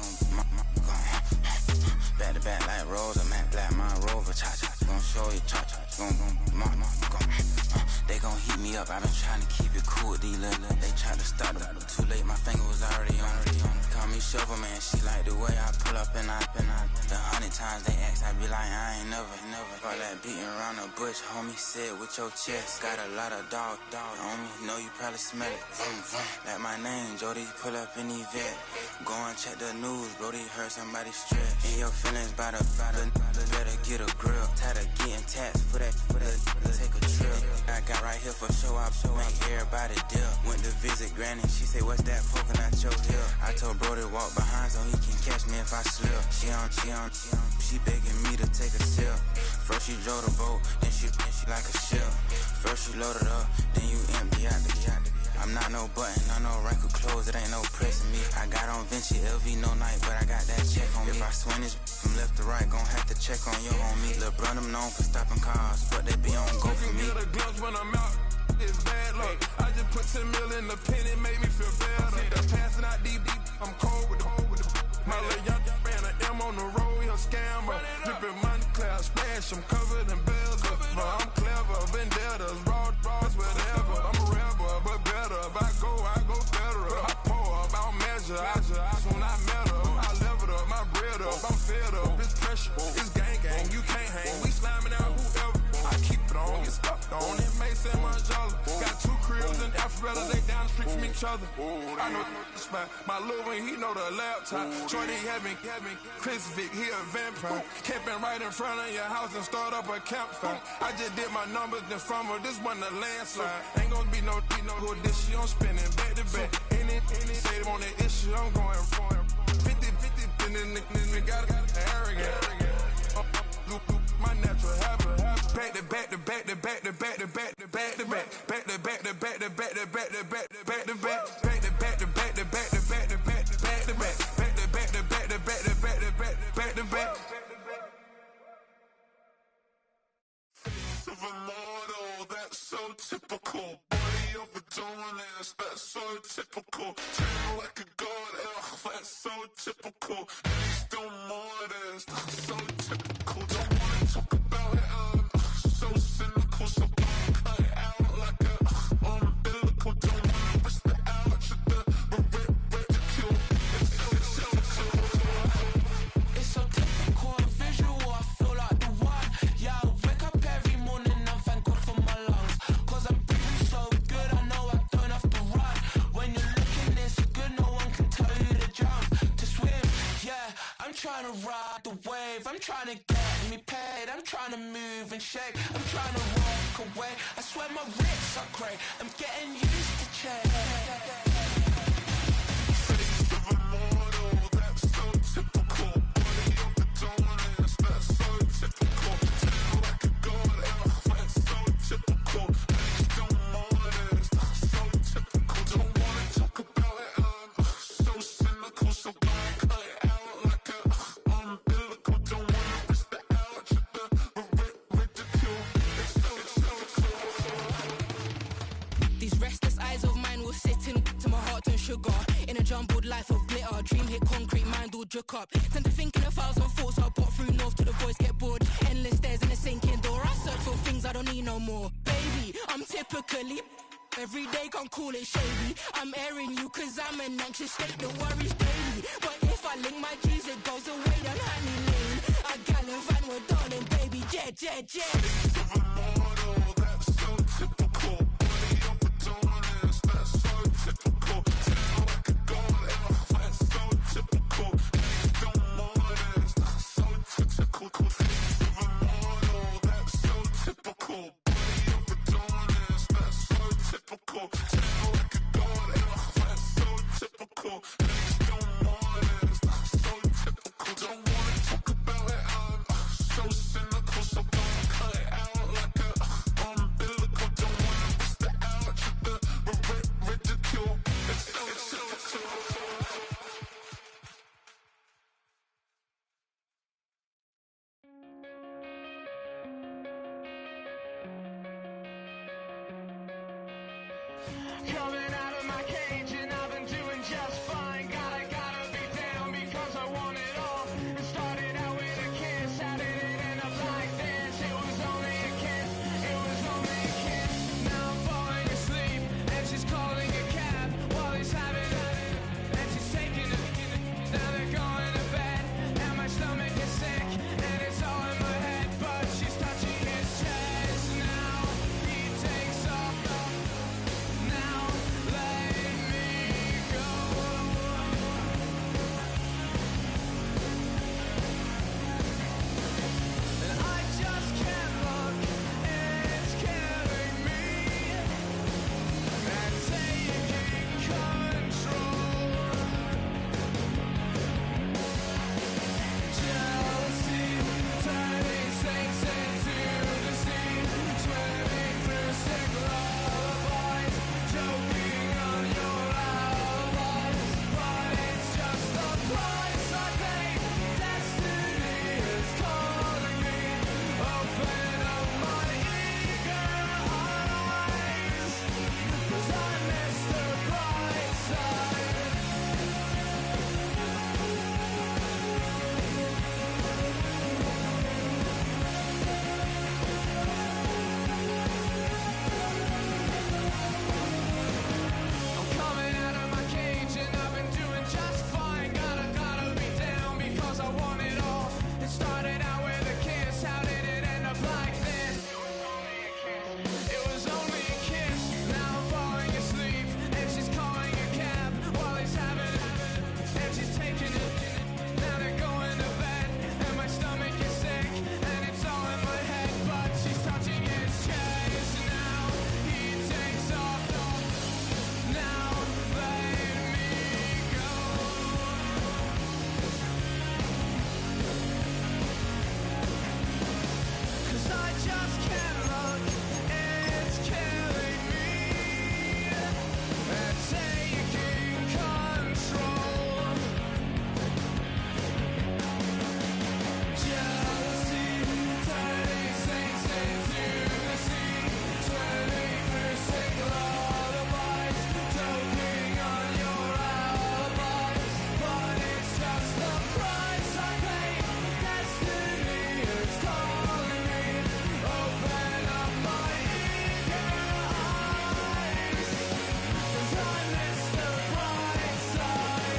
back to back like Rosa, Matt Black, my Rover, cha-cha, gon' show you, cha-cha, gon' they gon' heat me up, I been trying to keep it cool with these little, they tried to start it, too late, my finger was already on it, call me Shovel Man, she like the way I pull up and I, the 100 times they ask, I be like, I ain't never, all that beating around the bush, homie said with your chest, got a lot of dog on me, know you probably smell it, like my name, Jody, pull up in the vet, go and check the news, Brody heard somebody stretch, in your feelings by the, better get a grill, tired of getting taxed for that, take a trip, I got right here for show, I make everybody dip, went to visit granny, she say, what's that poking out your hip, I told Brody walk behind so he can catch me if I slip, she begging me to take a sip, first she drove the boat, then she like a ship, first you load it up, then you empty out the I'm not no button, no wrinkled clothes, it ain't no pressing me. I got on Vinci, LV, no night, but I got that check on me. If I swing this from left to right, gon' have to check on your homie. Lil' brother, I'm known for stopping cars, but they be on go for me. Get a glimpse when I'm out, it's bad luck. I just put 10 mil in the pen, it made me feel better. The passing out deep, I'm cold with the my little young ran an M on the road, he a scammer. Drippin' money, cloud splash, I'm covered in bells. But I'm clever, vendettas, raw, whatever. I'm a rebel, but better. If I go federal. I pour up, I'll measure. When I met her, I leveled up, my bread up, I'm fed up. It's pressure, it's gang, you can't hang. We slamming out whoever. I keep it on, get stuck on. It may say Manjala. Got 2 cribs in Alpharetta, they down the street from each other. I know the spot. My little one, he know the laptop. Shorty having Chris Vick, he a vampire. Camping right in front of your house and start up a campfire. I just did my numbers then from her, this wasn't a landslide. Ain't gonna be no good this shit, I'm spinning back to back. Any say they want that issue, I'm going 50, and then got arrogant. My natural habit. Back to back to back to back to back to back to back to back. Back to back to back to back to back to back to back to back. Back to back to back to back to back to back to back to back. Back to back to back to back to back to back to back. Of a model, that's so typical. Body of a donut, that's so typical. Treat like a god, that's so typical. He's still modest, so typical. Don't wanna talk about it, so cynical. So cut it out like a umbilical. Don't wanna risk the ouch of the ridicule. It's so typical, visual, I feel like the one. Yeah, I wake up every morning and thank God for my lungs. Cause I'm breathing so good, I know I don't have to run. When you're looking this good, no one can tell you to jump, to swim. Yeah, I'm trying to ride the wave, I'm trying to get me paid, I'm trying to move and shake, I'm trying to walk away. I swear my wrists are great, I'm getting used to change. Face of a model, that's so typical. Body of the donuts, that's so typical. Tell like a god, that's so typical. He's still modest, so typical. Don't wanna talk about it, so cynical. So cut it out like a umbilical. Don't wanna risk the ouch of the ridicule. It's so These restless eyes of mine will sit in to my heart and sugar. In a jumbled life of glitter, dream hit concrete, mind all jerk up. Tend to think in 1,000 thoughts, I'll put through north to the voice, get bored. Endless stairs in a sinking door, I search for things I don't need no more. Baby, I'm typically every day can't call it shady. I'm airing you cause I'm an anxious state, the worries daily. But if I link my G's, it goes away down honey lane. I gallivant with darling, baby, jet. Face of a model, that's so typical. Body of a donut, that's so typical. Tell like a god, that's so typical. He's still modest, so typical. Face of a model, that's Coming out of my cage and I've been doing just fine. Gotta be down because I want it all. It started out with a kiss, how did it end up like this? It was only a kiss, it was only a kiss. Now I'm falling asleep and she's calling a cab while he's having and she's taking it. Now they're going to bed and my stomach is sick and it's all in my head, but she's touching his chest. Now he takes off. Now let me go. And I just can't look, it's killing me. And taking control. Jealousy turning saints into the sea, swimming through sick lullabies, choking on your alibis. But it's just the price I pay. Destiny is calling me. Open up my eager eyes, 'cause I miss the bright side. I'm coming out of my cage and I've been doing just fine. Gotta be down because I want it all. It started out with a kiss, how did it end up like this? It was only a kiss, now I'm falling asleep and she's calling a cab while he's having and she's taking it. Now they're going to bed and my stomach is sick and it's all in my head, but she's touching his chest. Now he takes off. Now let me go. 'Cause I just can't look, it's killing me. And taking control. Jealousy turning saints into the sea, swimming through sick lullabies, choking on your alibis. But it's just the price I pay. Destiny is calling me. Open up my eager eyes, 'cause I miss the bright side.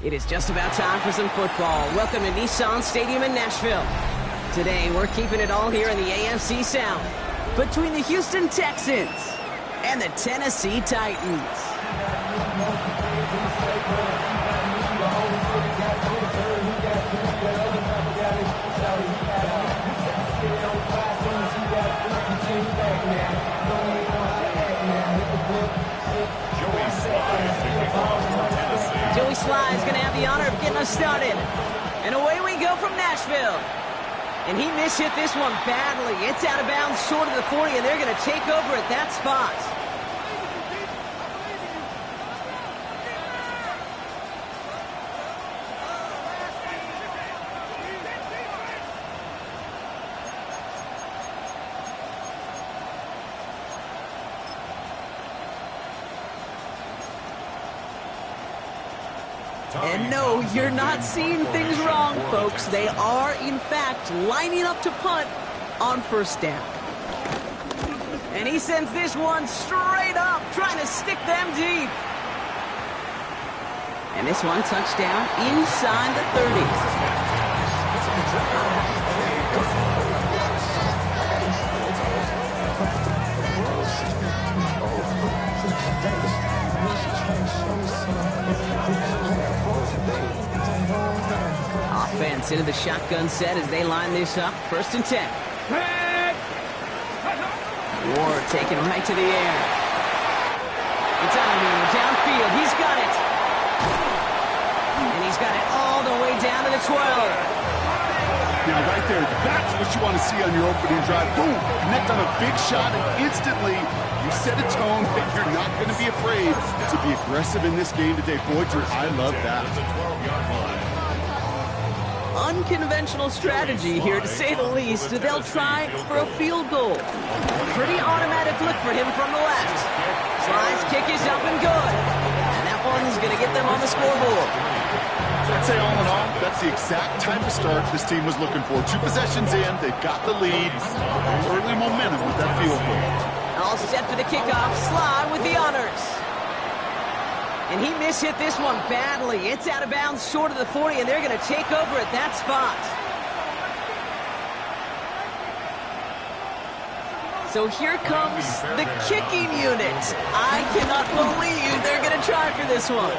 It is just about time for some football. Welcome to Nissan Stadium in Nashville. Today, we're keeping it all here in the AFC South between the Houston Texans and the Tennessee Titans. Joey Sly is going to have the honor of getting us started. And away we go from Nashville. And he mishit this one badly. It's out of bounds short of the 40, and they're going to take over at that spot. And no, you're not seeing things wrong, folks. They are, in fact, lining up to punt on first down. And he sends this one straight up, trying to stick them deep. And this one, touchdown inside the 30. Offense into the shotgun set as they line this up. 1st and 10. Ward taken right to the air. It's downfield. He's got it. And he's got it all the way down to the 12. Now, right there, that's what you want to see on your opening drive. Boom! Connect on a big shot, and instantly you set a tone that you're not going to be afraid to be aggressive in this game today. Boy, Drew, I love that. Unconventional strategy here, to say the least. They'll try for a field goal. Pretty automatic look for him from the left. Slice kick is up and good. And that one's going to get them on the scoreboard. I'd say all in all, that's the exact type of start this team was looking for. 2 possessions in, they've got the lead. Early momentum with that field goal. All set for the kickoff. Sly with the honors. And he mishit this one badly. It's out of bounds short of the 40, and they're going to take over at that spot. So here comes the kicking unit. I cannot believe they're going to try for this one.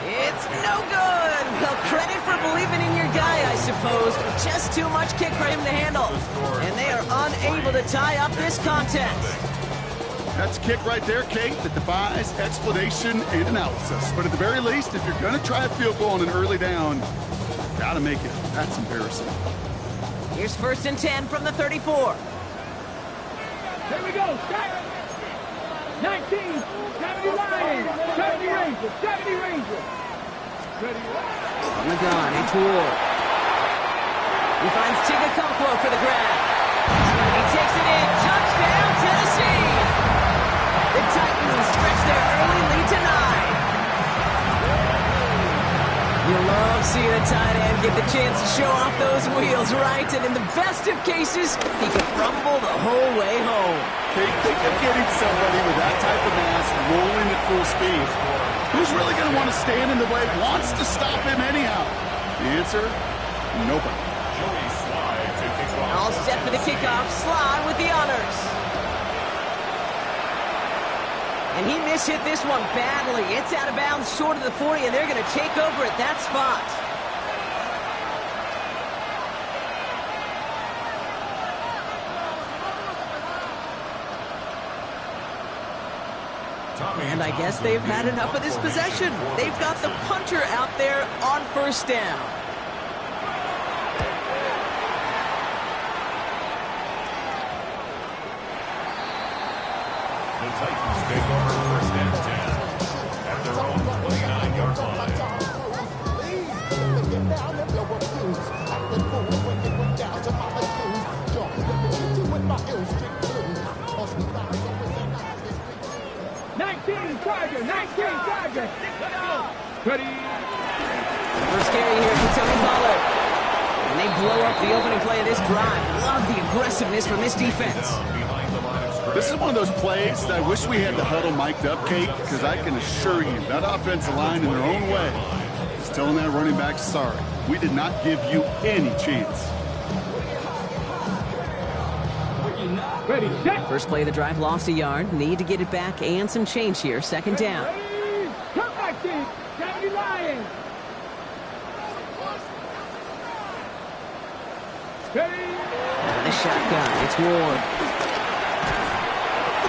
It's no good. Well, credit for believing in your guy, I suppose. But just too much kick for him to handle. And they are unable to tie up this contest. That's a kick right there, Kate, that defies explanation and analysis. But at the very least, if you're going to try a field goal on an early down, got to make it. That's embarrassing. Here's 1st and 10 from the 34. Here we go. 19, 70 Lions, 70 Rangers, 70 Rangers. On the gun, it's Ward. He finds Tigakonkwo for the grab. He takes it in. Touchdown, Tennessee. The Titans stretch their early lead to 9. You love seeing a tight end get the chance to show off those wheels, right? And in the best of cases, he can rumble the whole way home. Kate, think of getting somebody with that type of mass rolling at full speed. Who's really going to want to stand in the way, wants to stop him anyhow? The answer, nobody. All set for the kickoff. Sly with the honors. And he mishit this one badly. It's out of bounds short of the 40, and they're going to take over at that spot. And I guess they've had enough of this possession. They've got the punter out there on 1st down. The Titans take over 1st and 10 at their own 29-yard line. Ready. First carry here for Tony Pollard. And they blow up the opening play of this drive. Love the aggressiveness from this defense. This is one of those plays that I wish we had the huddle mic'd up, Kate, because I can assure you that offensive line in their own way is telling that running back, sorry, we did not give you any chance. Ready, set. First play of the drive lost a yard. Need to get it back and some change here. 2nd down. Come back in. 70 Lions. The shotgun. It's Ward.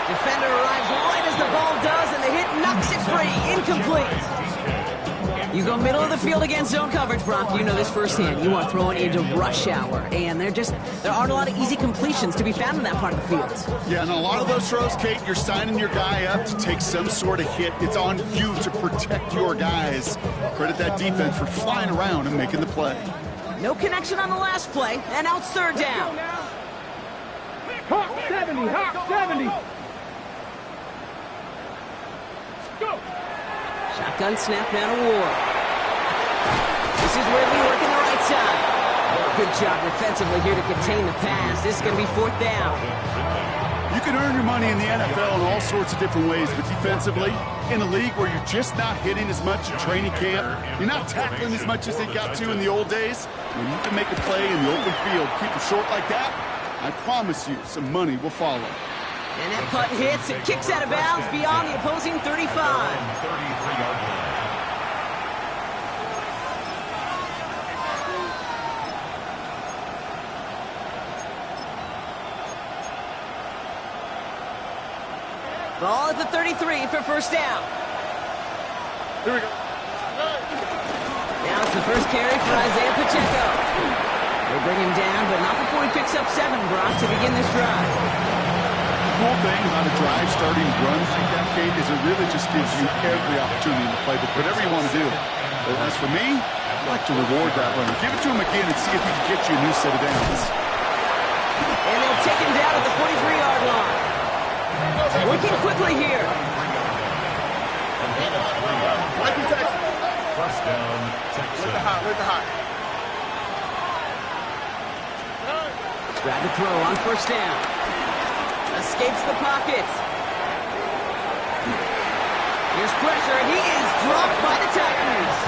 Defender arrives right as the ball does, and the hit knocks it free. Incomplete. You go middle of the field against zone coverage, Brock. You know this firsthand. You are throwing into rush hour, and there aren't a lot of easy completions to be found in that part of the field. Yeah, and a lot of those throws, Kate, you're signing your guy up to take some sort of hit. It's on you to protect your guys. Credit that defense for flying around and making the play. No connection on the last play, and now it's 3rd down. Hawk 70, Hawk 70. Go. Shotgun snap now to Ward. This is where we work in the right side. Good job defensively here to contain the pass. This is going to be 4th down. You can earn your money in the NFL in all sorts of different ways, but defensively, in a league where you're just not hitting as much in training camp, you're not tackling as much as they got to in the old days, when you can make a play in the open field, keep it short like that, I promise you some money will follow. And that punt hits. It kicks out of bounds beyond the opposing 35. 33-yard line. Ball at the 33 for 1st down. Here we go. Now it's the first carry for Isaiah Pacheco. They bring him down, but not before he picks up 7, Brock, to begin this drive. The cool thing about a drive starting runs like that, Kate, is it really just gives you every opportunity to play whatever you want to do. But as for me, I'd like to reward that runner. Give it to him again and see if he can get you a new set of downs. And they'll take him down at the 43-yard line. Working quickly here. First down, Texas. With the hot. Tried to throw on 1st down. Escapes the pocket. Here's pressure, and he is dropped by the Titans.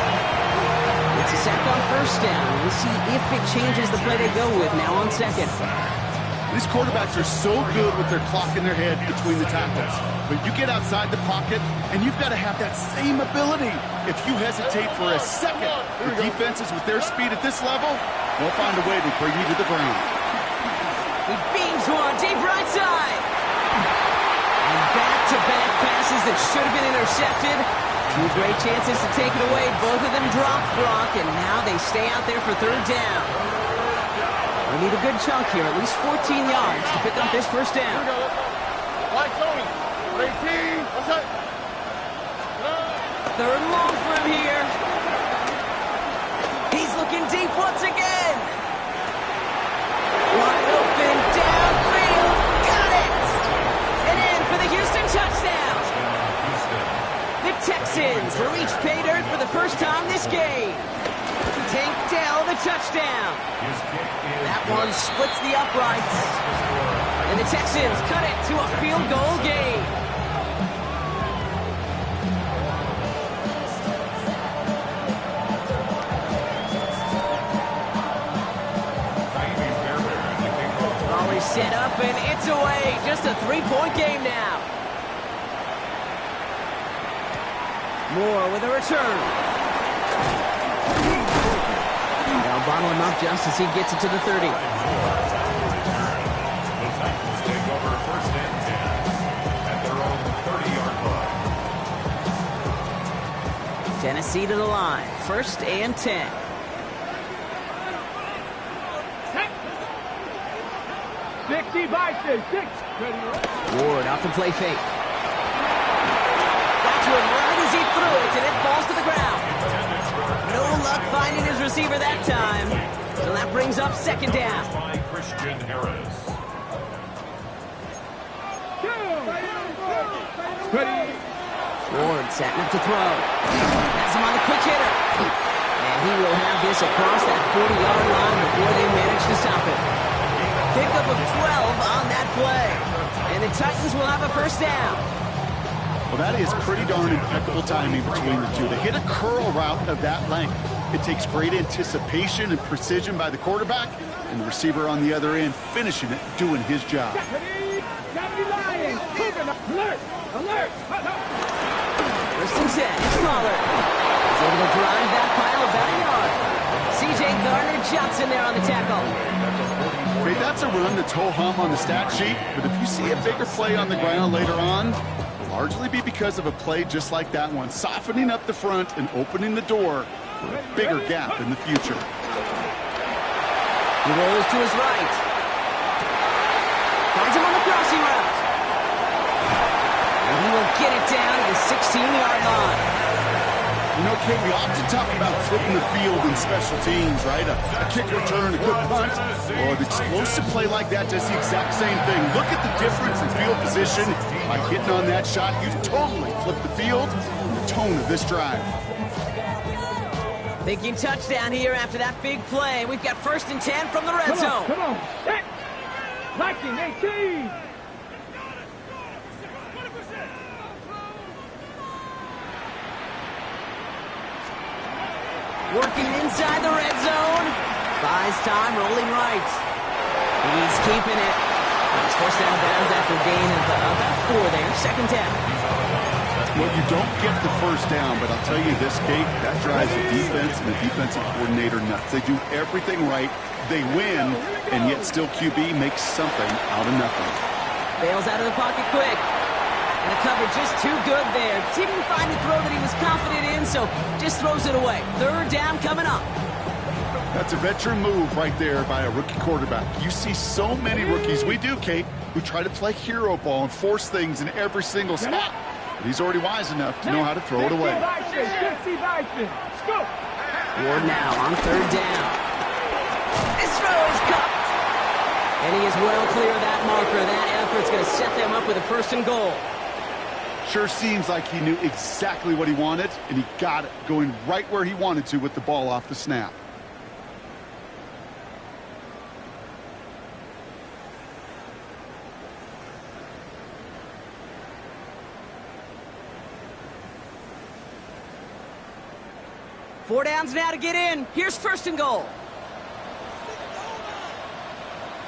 It's a sack on 1st down. We'll see if it changes the play they go with now on 2nd. These quarterbacks are so good with their clock in their head between the tackles. But you get outside the pocket, and you've got to have that same ability. If you hesitate for a second, the defenses with their speed at this level, they'll find a way to bring you to the ground. He beams one, deep right side. And back-to-back passes that should have been intercepted. 2 great chances to take it away. Both of them dropped, Brock, and now they stay out there for 3rd down. They need a good chunk here, at least 14 yards to pick up this 1st down. Like Tony. 18. What's that? 3rd and long for him here. He's looking deep once again. Wide open, downfield. Got it! And in for the Houston touchdown. The Texans reach pay dirt for the first time this game. Tank Dell, the touchdown. That one splits the uprights. And the Texans cut it to a field goal game. Always set up, and it's away. Just a 3-point game now. Moore with a return. They'll bottle him up just as he gets it to the 30. The Titans take over 1st and 10 at their own 30-yard line. Tennessee to the line. 1st and 10. Ward off the play fake. Got to him right as he threw it, and it falls to the ground. No luck finding his receiver that time. So that brings up 2nd down. By Christian Harris. Ward setting up to throw. Has him on the quick hitter. And he will have this across that 40-yard line before they manage to stop it. Pickup of 12 on that play. And the Titans will have a 1st down. Well, that is pretty darn impeccable timing between the two. To hit a curl route of that length, it takes great anticipation and precision by the quarterback, and the receiver on the other end finishing it, doing his job. First and 10, it's Pollard. He's able to drive that pile about a yard. C.J. Gardner-Johnson there on the tackle. Okay, that's a run that's ho-hum on the stat sheet, but if you see a bigger play on the ground later on, it'll largely be because of a play just like that one, softening up the front and opening the door for a bigger gap in the future. He rolls to his right. Finds him on the crossing route. And he will get it down to the 16-yard line. You know, Kate, we often talk about flipping the field in special teams, right? A kick return, a good punt. Well, an explosive play like that does the exact same thing. Look at the difference in field position. By hitting on that shot, you've totally flipped the field and the tone of this drive. Thinking touchdown here after that big play. We've got 1st and 10 from the red zone. Come on. Set. Liking 18. Working inside the red zone. Buys time, rolling right. He's keeping it. He's forced out of bounds after a gain of about 4 there. 2nd down. Well, you don't get the 1st down, but I'll tell you this, Kate, that drives the defense and the defensive coordinator nuts. They do everything right. They win, and yet still QB makes something out of nothing. Bails out of the pocket quick. And the coverage just too good there. Didn't find the throw that he was confident in, so just throws it away. 3rd down coming up. That's a veteran move right there by a rookie quarterback. You see so many rookies, we do, Kate, who try to play hero ball and force things in every single spot. But he's already wise enough to know how to throw it away. Ward now on 3rd down. This throw is cupped. And he is well clear of that marker. That effort's going to set them up with a 1st and goal. Sure seems like he knew exactly what he wanted, and he got it, going right where he wanted to with the ball off the snap. Four downs now to get in. Here's 1st and goal.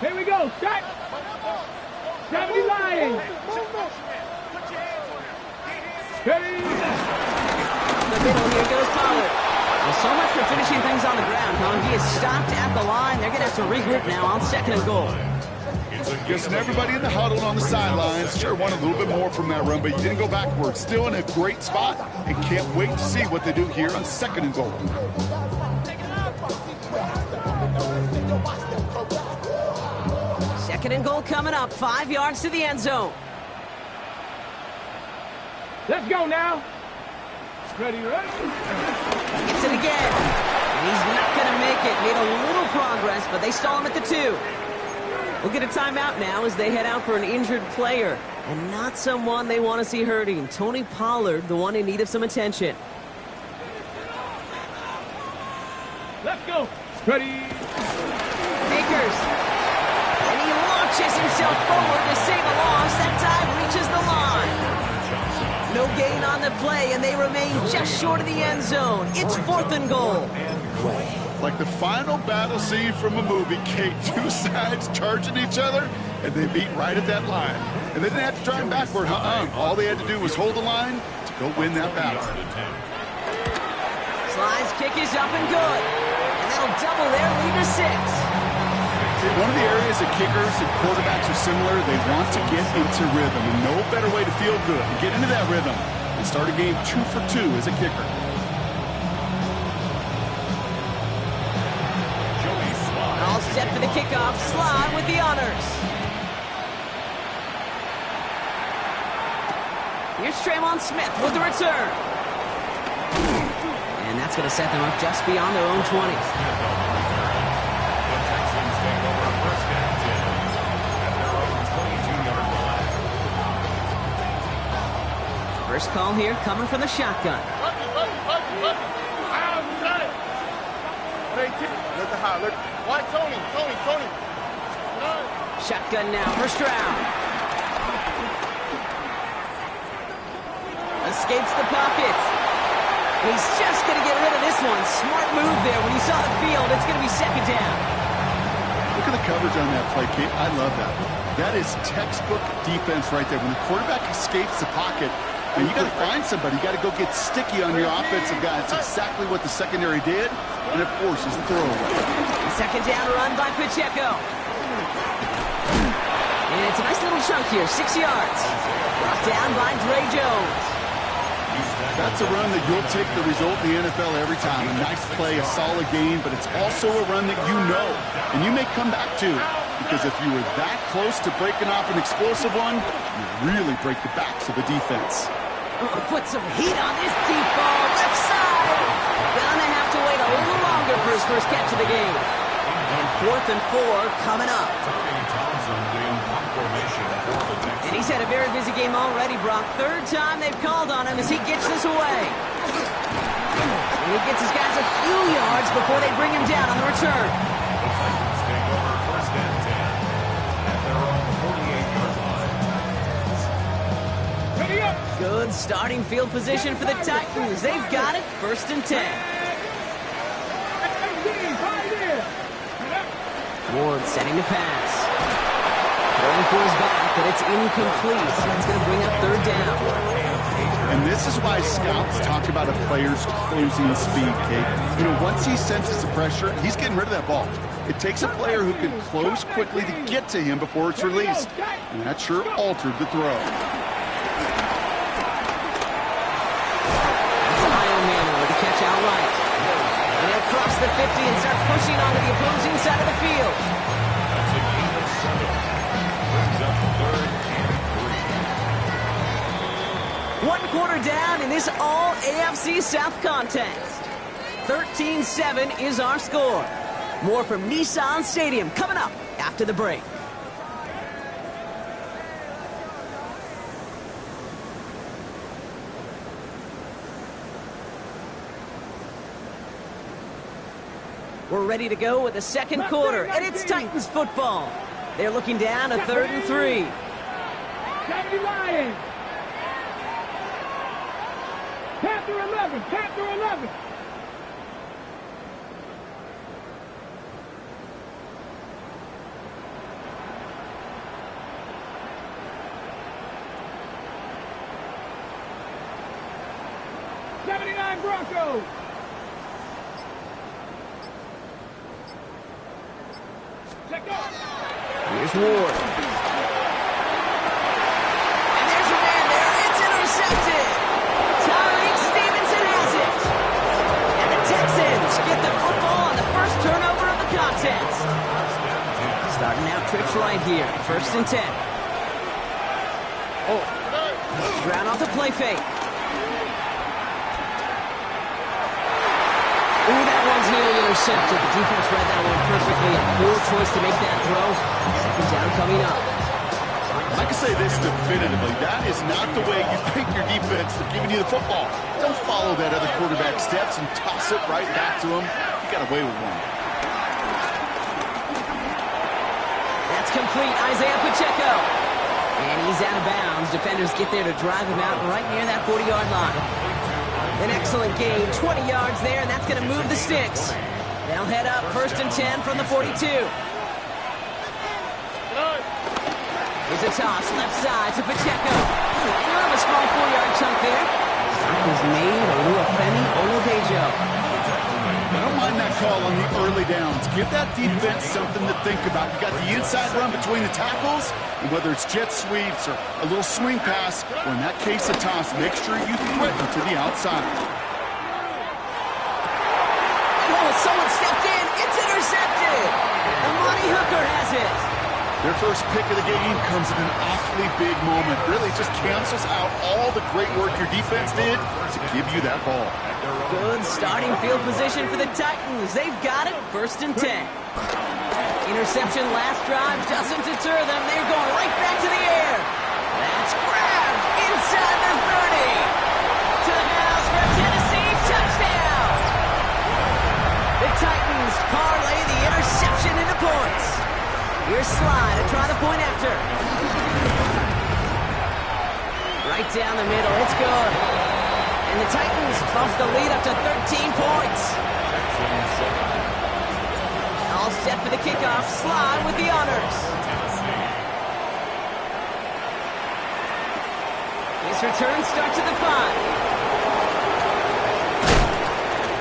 Here we go. Shot. 70 Lions. The middle, here goes Pollard. Well, so much for finishing things on the ground, huh? He is stopped at the line. They're going to have to regroup now on 2nd and goal. Guessing everybody in the huddle on the sidelines sure wanted a little bit more from that run, but you didn't go backwards. Still in a great spot, and can't wait to see what they do here on 2nd and goal. Second and goal coming up. 5 yards to the end zone. Let's go now. Ready. Gets it again. He's not going to make it. Made a little progress, but they stall him at the 2. We'll get a timeout now as they head out for an injured player. And not someone they want to see hurting. Tony Pollard, the one in need of some attention. Let's go. Ready. Akers. And he launches himself forward to save a loss. That time reaches the line. No gain on the play, and they remain just short of the end zone. It's 4th and goal. Like the final battle scene from a movie, Kate, 2 sides charging each other, and they meet right at that line. And they didn't have to drive backward, All they had to do was hold the line to go win that battle. Slide's kick is up and good. And that'll double their lead to 6. One of the areas that kickers and quarterbacks are similar, they want to get into rhythm. And no better way to feel good and get into that rhythm and start a game 2 for 2 as a kicker. All set for the kickoff. Slide with the honors. Here's Tremont Smith with the return. And that's going to set them up just beyond their own 20. First call here coming from the shotgun. Tony. Shotgun now, first round. Escapes the pocket. He's just going to get rid of this one. Smart move there. When he saw the field, it's going to be 2nd down. Look at the coverage on that play, Kate. I love that. That is textbook defense right there. When the quarterback escapes the pocket, and you got to find somebody. You got to go get sticky on your offensive guy. It's exactly what the secondary did, and it forces the throwaway. 2nd down run by Pacheco. And it's a nice little chunk here, 6 yards. Brought down by Dre Jones. That's a run that you'll take the result in the NFL every time. A nice play, a solid game, but it's also a run that you know, and you may come back to, because if you were that close to breaking off an explosive one, you really break the backs of the defense. Put some heat on this deep ball, left side. Gonna have to wait a little longer for his first catch of the game. And 4th and 4 coming up. And he's had a very busy game already, Brock. 3rd time they've called on him as he gets this away. And he gets his guys a few yards before they bring him down on the return. The Titans take over first and 10 at their own 48-yard line. Good starting field position for the Titans. They've got it, first and 10. Ward setting the pass. Going for his back, but it's incomplete. So it's going to bring up third down. And this is why scouts talk about a player's closing speed, Kate. You know, once he senses the pressure, he's getting rid of that ball. It takes a player who can close quickly to get to him before it's released. And that sure altered the throw. That's a Iron Man with a catch outright. And they'll cross the 50 and start pushing onto the opposing side of the field. That's a gain of 7. Brings up third and 3. 1 quarter down in this all AFC South contest. 13-7 is our score. More from Nissan Stadium coming up after the break. We're ready to go with the second quarter, and it's Titans football. They're looking down a 3rd and 3. 70 Lions. Panther 11. Panther 11. Broncos. Here's Ward. And there's a man there. It's intercepted. Tyreek Stevenson has it. And the Texans get the football on the first turnover of the contest. Starting out trips right here. 1st and 10. Stroud off the play fake. Ooh, that one's nearly intercepted. The defense read that one perfectly. A poor choice to make that throw. Second down coming up. I can say this definitively. That is not the way you thank your defense for giving you the football. Don't follow that other quarterback steps and toss it right back to him. You got away with one. That's complete. Isaiah Pacheco. And he's out of bounds. Defenders get there to drive him out right near that 40-yard line. An excellent gain, 20 yards there, and that's going to move the sticks. They'll head up 1st and 10 from the 42. Here's a toss, left side to Pacheco. Kind of a small 4-yard chunk there. Stop was made, Oluwafemi Oladejo. I don't mind that call on the early downs. Give that defense something to think about. You got the inside run between the tackles, and whether it's jet sweeps or a little swing pass, or in that case a toss, make sure you threaten to the outside. Oh, someone stepped in. It's intercepted. Amani Hooker has it. Their first pick of the game comes at an awfully big moment. Really just cancels out all the great work your defense did to give you that ball. Good starting field position for the Titans. They've got it, 1st and 10. Interception last drive doesn't deter them. They're going right back to the air. That's grabbed inside the 30. To the house for a Tennessee touchdown. The Titans parlay the interception into points. Here's Sly to try the point after. Right down the middle. It's good. And the Titans bump the lead up to 13 points. All set for the kickoff. Sly with the honors. His return starts at the 5.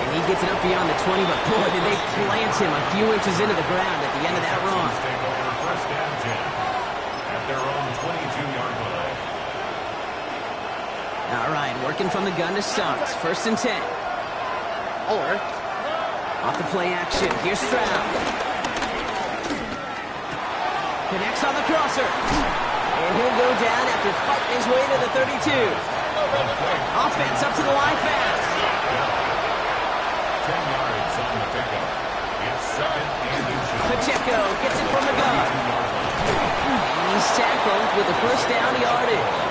And he gets it up beyond the 20, but boy, did they plant him a few inches into the ground at the end of that run. Take over 1st and 10 at their own 22-yard line. All right, working from the gun to start. 1st and 10. Off the play action. Here's Stroud. Connects on the crosser. And he'll go down after fighting his way to the 32. Offense up to the line fast. 10 yards on the pickup. It's 2nd and inches. Pacheco gets it from the gun. And he's tackled with the first down yardage.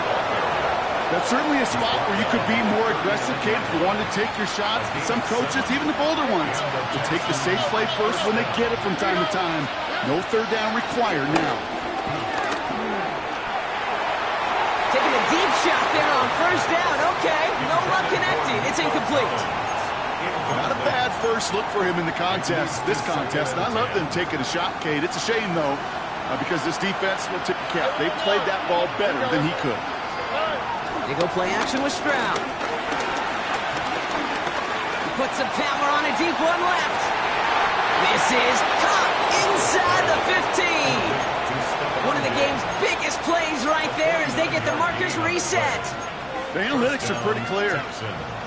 That's certainly a spot where you could be more aggressive, Kate, if you wanted to take your shots. But some coaches, even the bolder ones, will take the safe play first when they get it from time to time. No third down required now. Taking a deep shot there on first down. Okay, no luck connecting. It's incomplete. Not a bad first look for him in the contest, this contest. And I love them taking a shot, Kate. It's a shame, though, because this defense will tip the cap. They played that ball better than he could. They go play action with Stroud. He puts some power on a deep one left. This is caught inside the 15. One of the game's biggest plays right there as they get the markers reset. The analytics are pretty clear.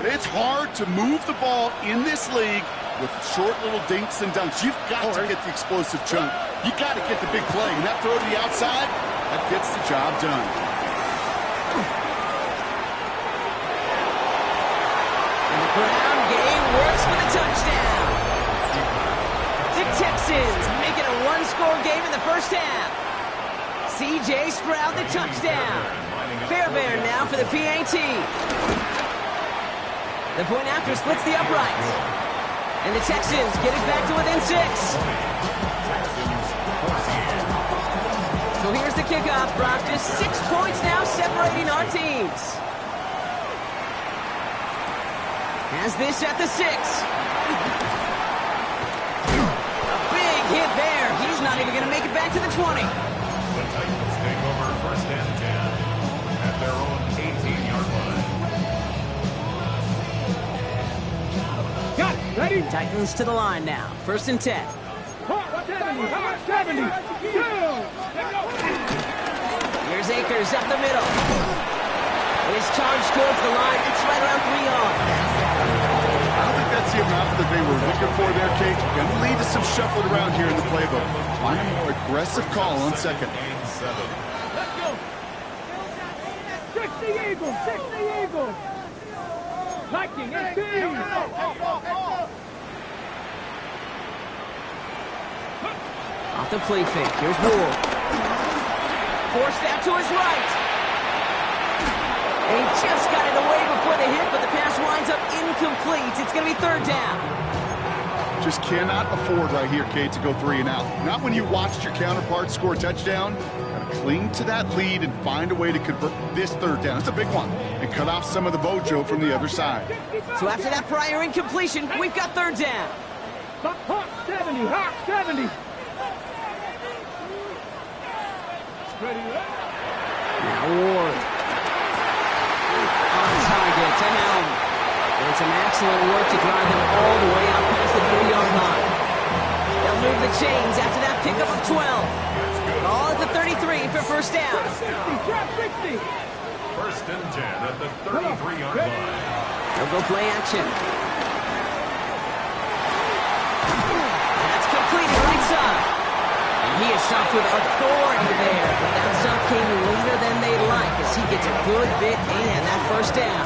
It's hard to move the ball in this league with short little dinks and dunks. You've got to get the explosive chunk. You got to get the big play. And that throw to the outside, that gets the job done. Ground game works for the touchdown. The Texans make it a one-score game in the first half. C.J. Stroud the touchdown. Fairbairn now for the PAT. The point after splits the uprights. And the Texans get it back to within 6. So here's the kickoff, Brock. Just 6 points now separating our teams. Has this at the 6. A big hit there. He's not even going to make it back to the 20. The Titans take over first and 10 at their own 18-yard line. Got it. Ready? Titans to the line now. First and 10. 70. Here's Akers up the middle. His charge towards the line. It's right around 3 yards. I don't think that's the amount that they were looking for there, Kate. Going to lead to some shuffling around here in the playbook. Find a more aggressive call on second. Let's go. 60 Eagles. Liking and team. Off the play fake. Here's Ward. Forced out to his right. And he just got it away before the hit, but the pass winds up incomplete. It's going to be third down. Just cannot afford right here, Kate, to go 3 and out. Not when you watched your counterpart score a touchdown. Got to cling to that lead and find a way to convert this third down. It's a big one. And cut off some of the mojo from the other side. So after that prior incompletion, we've got third down. Hawk 70. Now Ward. On target to Helm. And some excellent work to drive them all the way out past the 30-yard line. They'll move the chains after that pickup of 12. All at the 33 for first down. 60. First and 10 at the 33-yard line. They'll go play action. That's completed right side. And he is stopped with authority there. But that stop came later than they'd like as he gets a good bit and that first down.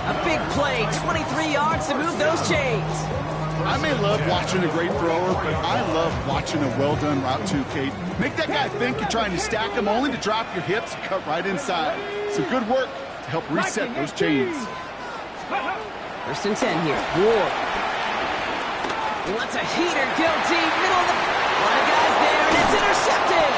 A big play, 23 yards to move those chains. I may love watching a great thrower, but I love watching a well-done route too, Kate. Make that guy think you're trying to stack him only to drop your hips and cut right inside. Some good work to help reset those chains. First and 10 here. Ward. He lets a heater go deep, middle of the... A lot of guys there, and it's intercepted.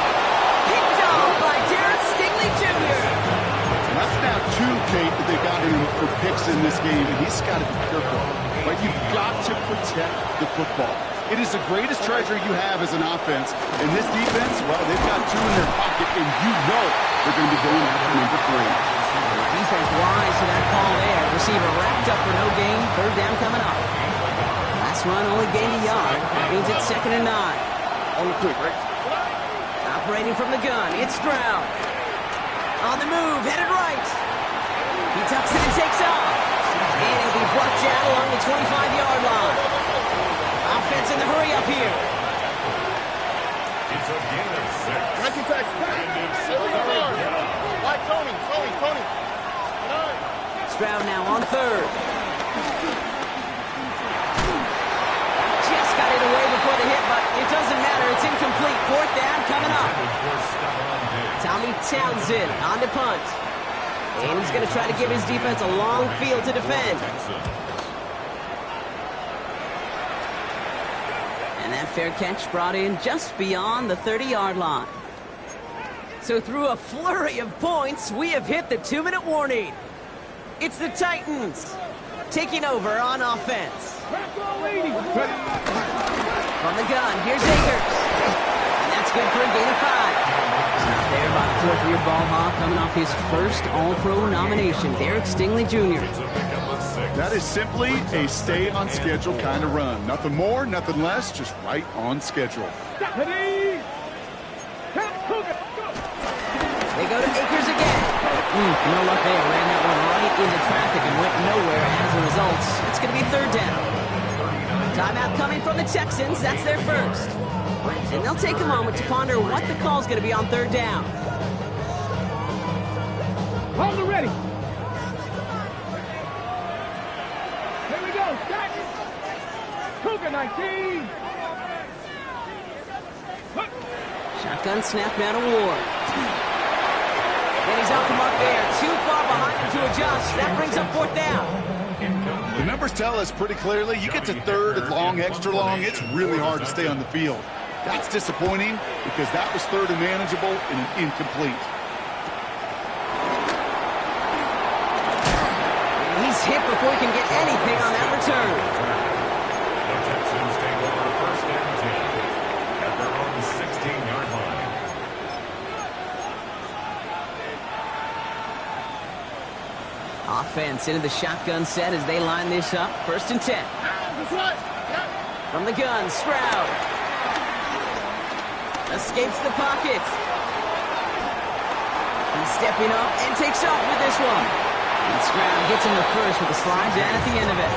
Picked off by Derek Stingley Jr. And that's now 2, Kate, that they got him for picks in this game, and he's got to be careful. Right? You've got to protect the football. It is the greatest treasure you have as an offense. And this defense, well, they've got 2 in their pocket, and you know they're going to be going after number 3. Defense wise to that call there. Receiver wrapped up for no gain. Third down coming up. Last run only gained a yard. That means it's 2nd and 9. Only quick, right? Operating from the gun, it's Stroud. On the move, headed right. He tucks it and takes off. And he'll be brought down along the 25-yard line. Offense in the hurry up here. It's a gain of 6. Ranking tax. Like Tony. Stroud now on third. Just got it away before the hit, but it doesn't matter. It's incomplete. Fourth down coming up. Tommy Townsend on the punt. And he's going to try to give his defense a long field to defend. And that fair catch brought in just beyond the 30-yard line. So through a flurry of points, we have hit the 2-minute warning. It's the Titans taking over on offense. From the gun, here's Akers. And that's good for a gain of 5. He's not there by the fourth-year ball hawk, coming off his first All-Pro nomination, Derek Stingley Jr. That is simply a stay-on-schedule kind of run. Nothing more, nothing less, just right on schedule. They go to Akers again. No luck there. Ran that one right into traffic and went nowhere as a result. It's going to be 3rd down. Timeout coming from the Texans. That's their first. And they'll take a moment to ponder what the call's going to be on 3rd down. Hold it ready. Here we go. Cougar 19. Shotgun snap now to Ward. And he's off the mark there. Too far behind him to adjust. That brings up 4th down. The numbers tell us pretty clearly, you get to 3rd and long, extra long, it's really hard to stay on the field. That's disappointing because that was 3rd and manageable and an incomplete. And he's hit before he can get anything on that return. The Texans take over 1st and 10 at their own 16-yard line. Offense into the shotgun set as they line this up. 1st and 10. From the gun, Stroud. Escapes the pocket. He's stepping up and takes off with this one. And Stroud gets him the first with a slide down at the end of it.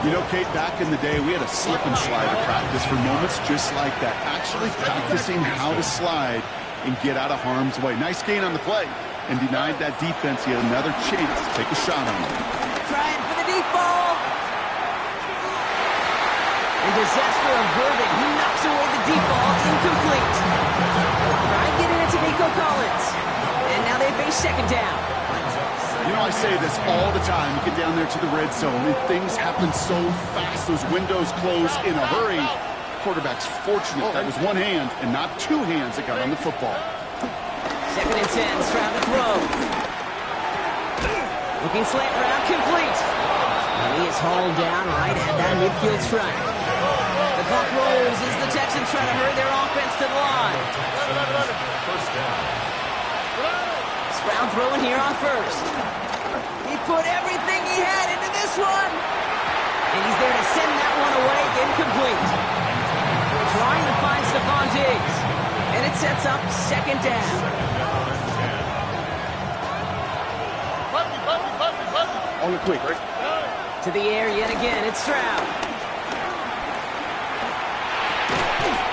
You know, Kate, back in the day, we had a slip and slide to practice for moments just like that. Actually practicing how to slide and get out of harm's way. Nice gain on the play. And denied that defense yet another chance to take a shot on him. Trying for the deep ball. And disaster averted. He knocks away the deep ball. Incomplete. Trying to get it into Nico Collins. And now they face 2nd down. You know, I say this all the time. You get down there to the red zone, and things happen so fast. Those windows close in a hurry. Quarterback's fortunate that was one hand and not 2 hands that got on the football. 2nd and 10, Stroud to throw. Looking slant route, complete. And he is hauled down right at that midfield stripe. The clock rolls as the Texans try to hurry their offense to the line. Stroud throwing here on 1st. He put everything he had into this one. And he's there to send that one away, incomplete. Trying to find Stephon Diggs. And it sets up 2nd down. On the quick, right? To the air yet again, it's Stroud.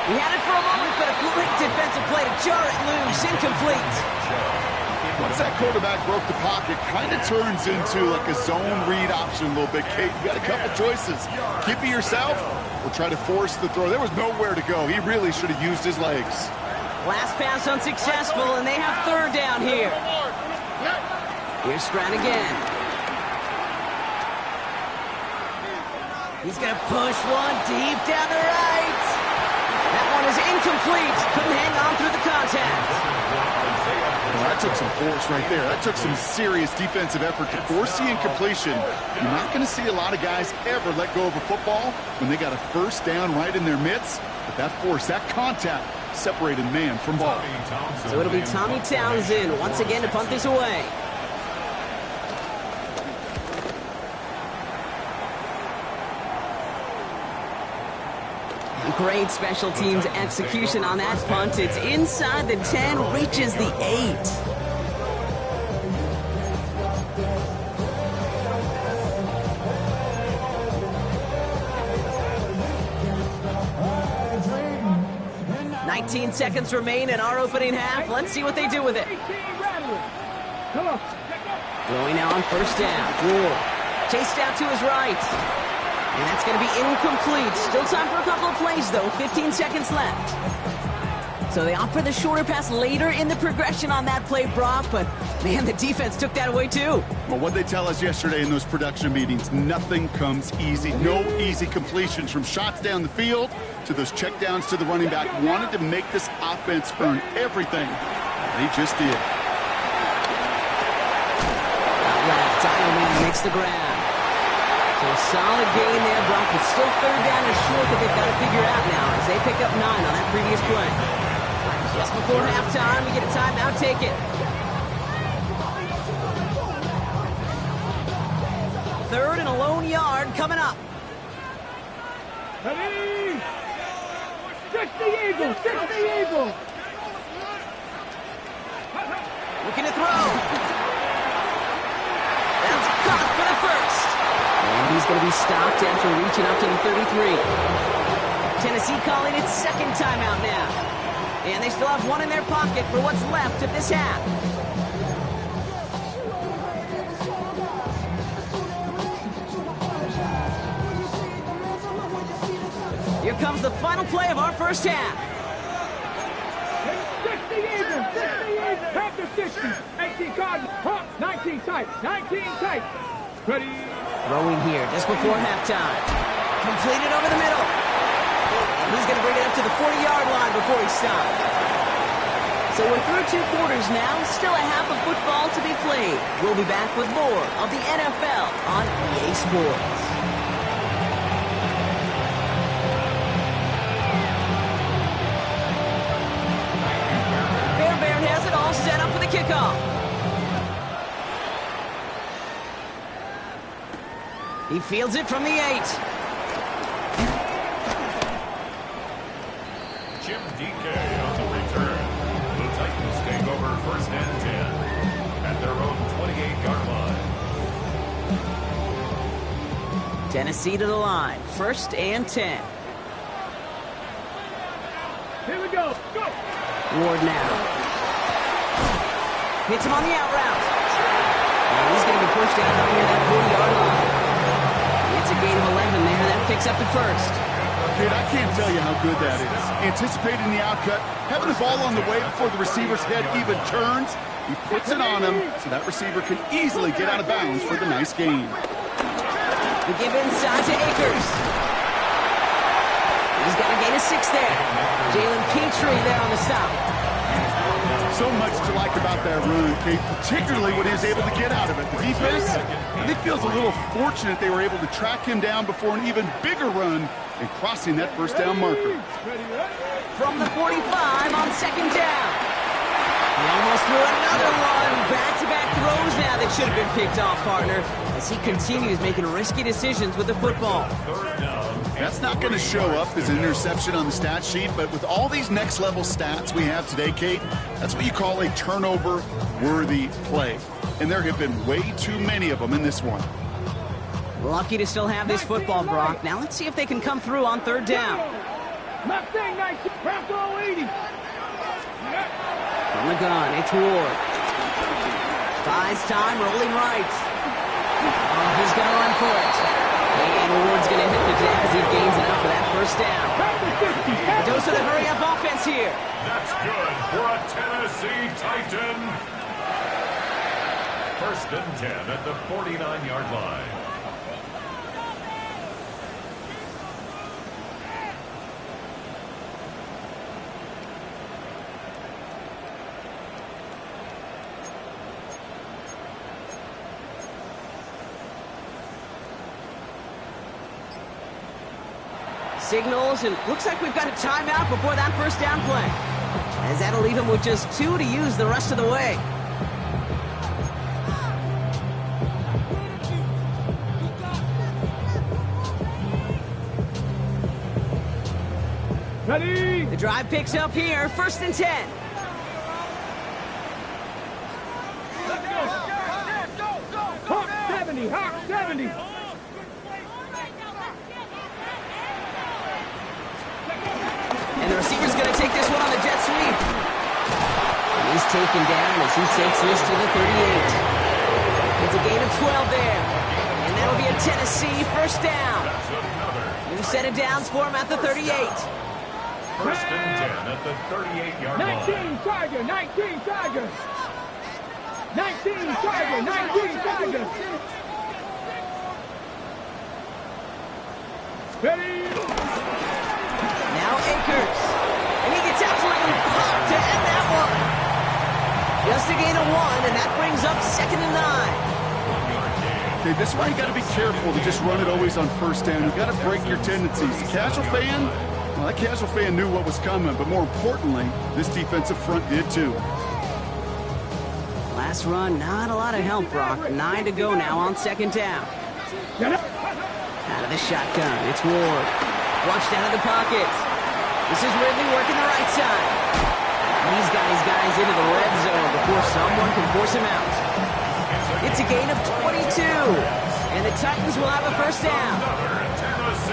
He had it for a moment, but a great defensive play to jar it loose, incomplete. Once that quarterback broke the pocket, kind of turns into like a zone read option a little bit, Kate. You got a couple choices. Keep it yourself or try to force the throw. There was nowhere to go. He really should have used his legs. Last pass unsuccessful, and they have 3rd down here. Here's Stroud again. He's going to push one deep down the right. That one is incomplete. Couldn't hang on through the contact. Well, that took some force right there. That took some serious defensive effort to force the incompletion. You're not going to see a lot of guys ever let go of a football when they got a 1st down right in their midst. But that force, that contact, separated man from ball. So it'll be Tommy Townsend once again to punt this away. Great special teams execution on that punt. It's inside the 10, reaches the 8. "19 seconds remain in our opening half. Let's see what they do with it. Throwing now on 1st down. Ward chased out to his right. And that's going to be incomplete. Still time for a couple of plays, though. 15 seconds left. So they opt for the shorter pass later in the progression on that play, Brock, but man, the defense took that away too. Well, what they tell us yesterday in those production meetings, nothing comes easy. No easy completions from shots down the field to those checkdowns to the running back. Wanted to make this offense earn everything. They just did. Out left, Tyler makes the grab. So a solid gain there, Brock, but still third down and short that they've got to figure out now as they pick up 9 on that previous play. Just before halftime, we get a timeout, take it. Third and a lone yard coming up. Ready? 60 Eagles, 60 Eagles. Looking to throw. That's caught for the first. And he's going to be stopped after reaching up to the 33. Tennessee calling its second timeout now. And they still have one in their pocket for what's left of this half. Here comes the final play of our first half. 60 Eagles, 60 Eagles. Half to 60. 18 Cardinals, Hawks, 19 tight, 19 tight. Ready? Throwing here just before halftime. Completed over the middle. And he's going to bring it up to the 40-yard line before he stops. So we're through 2 quarters now. Still a half of football to be played. We'll be back with more of the NFL on EA Sports. Fairbairn has it all set up for the kickoff. He fields it from the 8. Jim DK on the return. The Titans take over first and 10 at their own 28-yard line. Tennessee to the line. First and 10. Here we go. Go. Ward now. Hits him on the out route. And he's going to be pushed out near that 40-yard line. It's a gain of 11 there. That picks up the first. Kid, I can't tell you how good that is. Anticipating the outcut, having the ball on the way before the receiver's head even turns. He puts it on him so that receiver can easily get out of bounds for the nice gain. We give inside to Akers. He's got a gain of 6 there. Jalen Petrie there on the stop. So much to like about that run, Kate, particularly when he was able to get out of it. The defense, I think, feels a little fortunate they were able to track him down before an even bigger run and crossing that first down marker. From the 45 on second down. He almost threw another one. Back-to-back throws now that should have been picked off, partner, as he continues making risky decisions with the football. That's not going to show up as an interception on the stat sheet, but with all these next-level stats we have today, Kate, that's what you call a turnover-worthy play. And there have been way too many of them in this one. Lucky to still have this football, Brock. Now let's see if they can come through on third down. Mustang 19, Bravo 80. From the gun, it's Ward. Buys time, rolling right. Oh, he's going to run for it. And Ward's going to hit the deck as he gains enough for that first down. A dose of the hurry-up offense here. That's good for a Tennessee Titan. First and 10 at the 49-yard line. Signals, and looks like we've got a timeout before that first down play, as that'll leave him with just 2 to use the rest of the way. Ready? The drive picks up here, first and 10. Hawk 70, Hawk 70. And the receiver's going to take this one on the jet sweep. And he's taken down as he takes this to the 38. It's a gain of 12 there. And that'll be a Tennessee first down. New set of downs for him at the 38. First and 10 at the 38-yard line. 19 Charger, 19 Charger. 19 Charger, 19 Charger. Ready? Now Akers. And he gets absolutely pumped to end that one. Just a gain of 1, and that brings up 2nd and 9. Okay, this is why you got to be careful to just run it always on first down. You got to break your tendencies. The casual fan, well, that casual fan knew what was coming, but more importantly, this defensive front did too. Last run, not a lot of help, Brock. 9 to go now on 2nd down. Out of the shotgun, it's Ward. Flushed out of the pocket. This is Ridley working the right side. He's got his guys into the red zone before someone can force him out. It's a gain of 22, and the Titans will have a first down.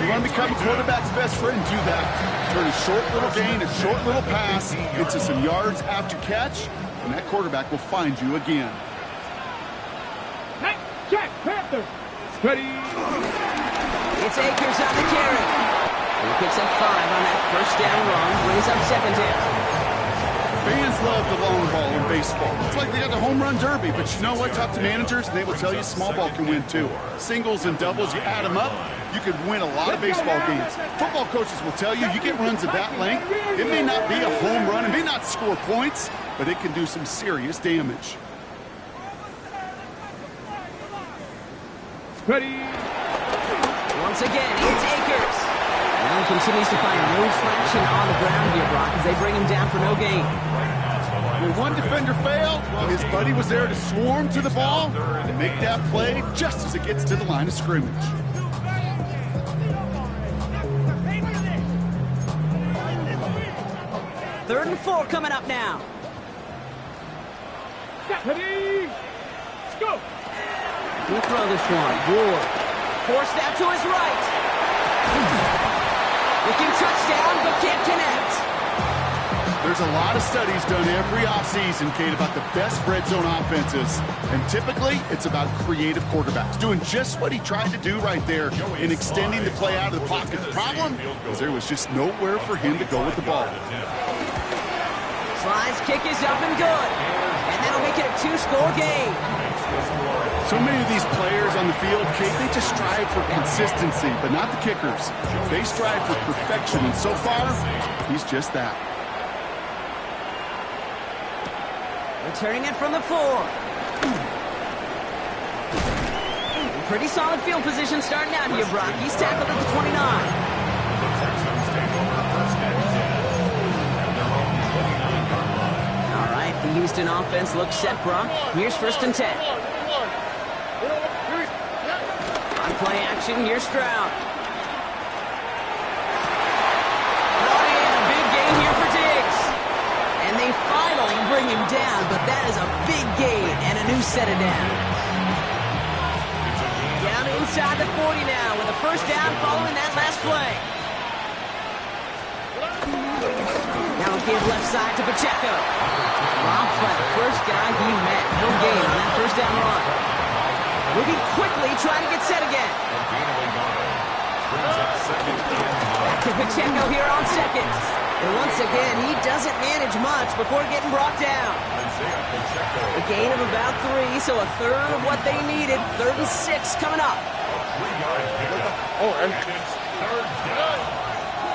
You want to become a quarterback's best friend, do that. Turn a short little gain, a short little pass into some yards after catch, and that quarterback will find you again. Check, Panther. Ready? It's Akers on the carry. He picks up 5 on that first down run, brings up 2nd down. Fans love the long ball in baseball. It's like they got the home run derby, but you know what? Talk to managers, and they will tell you small ball can win too. Singles and doubles, you add them up, you could win a lot of baseball games. Football coaches will tell you, you get runs of that length, it may not be a home run, it may not score points, but it can do some serious damage. Ready? Once again, it's Akers. Now he continues to find no traction on the ground here, Brock, as they bring him down for no gain. When one defender failed, well, his buddy was there to swarm to the ball and make that play just as it gets to the line of scrimmage. Third and 4 coming up now. Ready? Go! He'll throw this one. Ward. Forced out to his right. Looking touchdown, but can't connect. There's a lot of studies done every offseason, Kate, about the best red zone offenses. And typically, it's about creative quarterbacks, doing just what he tried to do right there in extending the play out of the pocket. The problem is there was just nowhere for him to go with the ball. Slide's kick is up and good. And that'll make it a 2-score game. So many of these players on the field, Kate, they just strive for consistency, but not the kickers. They strive for perfection, and so far, he's just that. Returning it from the 4. Pretty solid field position starting out here, Brock. He's tackled at the 29. The Texans take over first and 10 at their own 29-yard line. All right, the Houston offense looks set, Brock. Here's 1st and 10. On play action, here's Stroud. Brought in, a big gain here for Diggs. And they finally bring him down, but that is a big gain and a new set of downs. Down inside the 40 now with a first down following that last play. Now a give left side to Pacheco. Robbed by the first guy he met. No gain on that first down run. Moving quickly, trying to get set again. Back to Pacheco here on 2nd. And once again, he doesn't manage much before getting brought down. A gain of about 3, so a third of what they needed. 3rd and 6 coming up.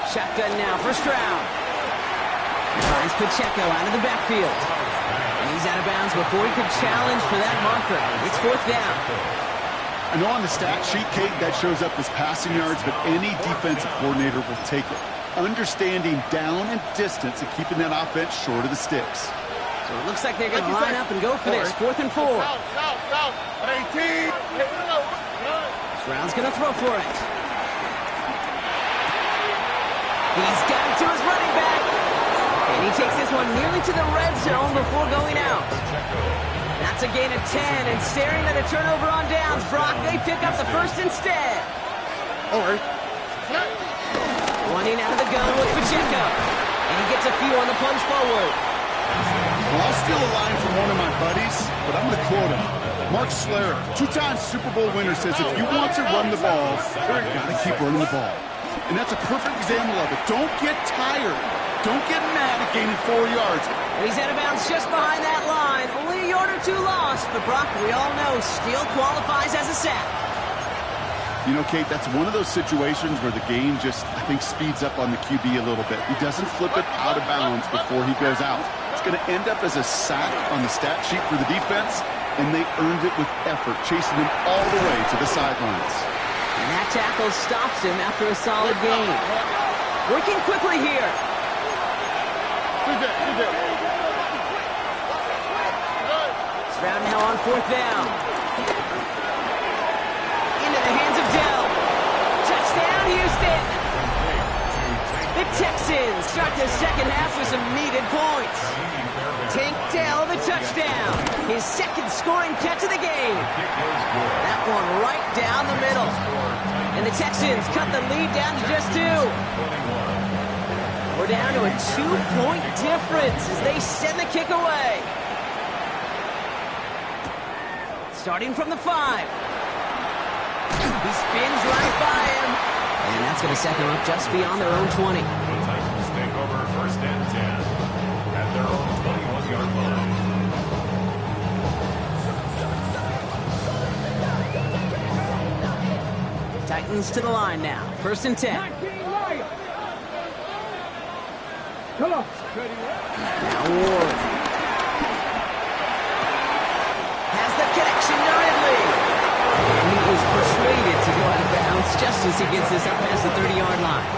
Shotgun now for Stroud. Finds Pacheco out of the backfield. He's out of bounds before he could challenge for that marker. It's 4th down. I know on the stat sheet, Kate, that shows up as passing yards, but any defensive coordinator will take it. Understanding down and distance and keeping that offense short of the sticks. So it looks like they're going to line up and go for this. 4th and 4. Stroud's going to throw for it. He's got it to his running back. And he takes this one nearly to the red zone before going out. That's a gain of 10, and staring at a turnover on downs, Brock, they pick up the first instead. Running out of the gun with Pacheco. And he gets a few on the punch forward. Well, I'll steal a line from one of my buddies, but I'm going to quote him. Mark Schlereth, 2-time Super Bowl winner, says if you want to run the ball, you got to keep running the ball. And that's a perfect example of it. Don't get tired Don't get mad at gaining 4 yards. And he's out of bounds just behind that line. Only a yard or two lost, but Brock, we all know, still qualifies as a sack. You know, Kate, that's one of those situations where the game just, I think, speeds up on the QB a little bit. He doesn't flip it out of bounds before he goes out. It's going to end up as a sack on the stat sheet for the defense, and they earned it with effort, chasing him all the way to the sidelines. And that tackle stops him after a solid gain. Working quickly here. Stroud now on 4th down. Into the hands of Dell. Touchdown, Houston. The Texans start the second half with some needed points. Tank Dell the touchdown. His second scoring catch of the game. That one right down the middle. And the Texans cut the lead down to just 2. We're down to a 2-point difference as they send the kick away. Starting from the 5. He spins right by him. And that's going to set them up just beyond their own 20. The Titans take over 1st and 10 at their own 21-yard line. Titans to the line now. 1st and 10. Come on. Now Ward. Has the connection to Ridley. And he was persuaded to go out of bounds just as he gets this up past the 30-yard line.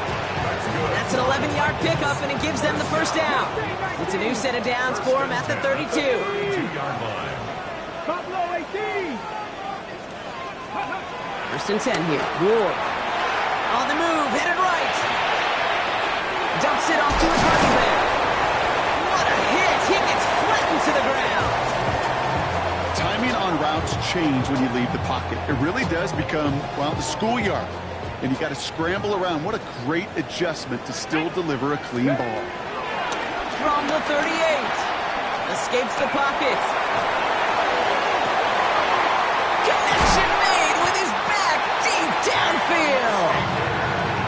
That's an 11-yard pickup, and it gives them the 1st down. It's a new set of downs for him at the 32. 2-yard line. Pablo 18. 1st and 10 here. Ward. On the move, headed right. Dumps it off to his running back. What a hit! He gets flattened to the ground. Timing on routes change when you leave the pocket. It really does become, well, the schoolyard. And you got to scramble around. What a great adjustment to still deliver a clean ball. From the 38. Escapes the pocket. Connection made with his back deep downfield.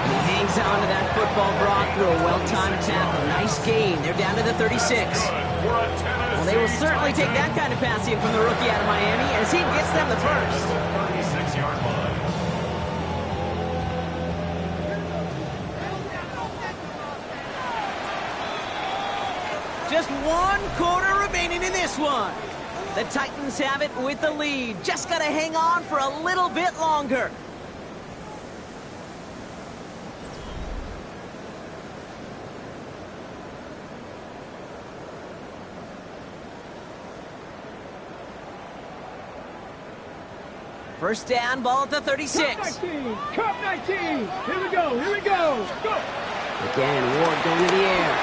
And he hangs on to that football, Brock, through a well-timed tackle. Nice gain. They're down to the 36. Well, they will certainly take that kind of passing from the rookie out of Miami as he gets them the 1st. 36-yard line. Just 1 quarter remaining in this one. The Titans have it with the lead. Just got to hang on for a little bit longer. First down, ball at the 36. Cup 19. Here we go. Here we go. Go. Again, Ward going to the air.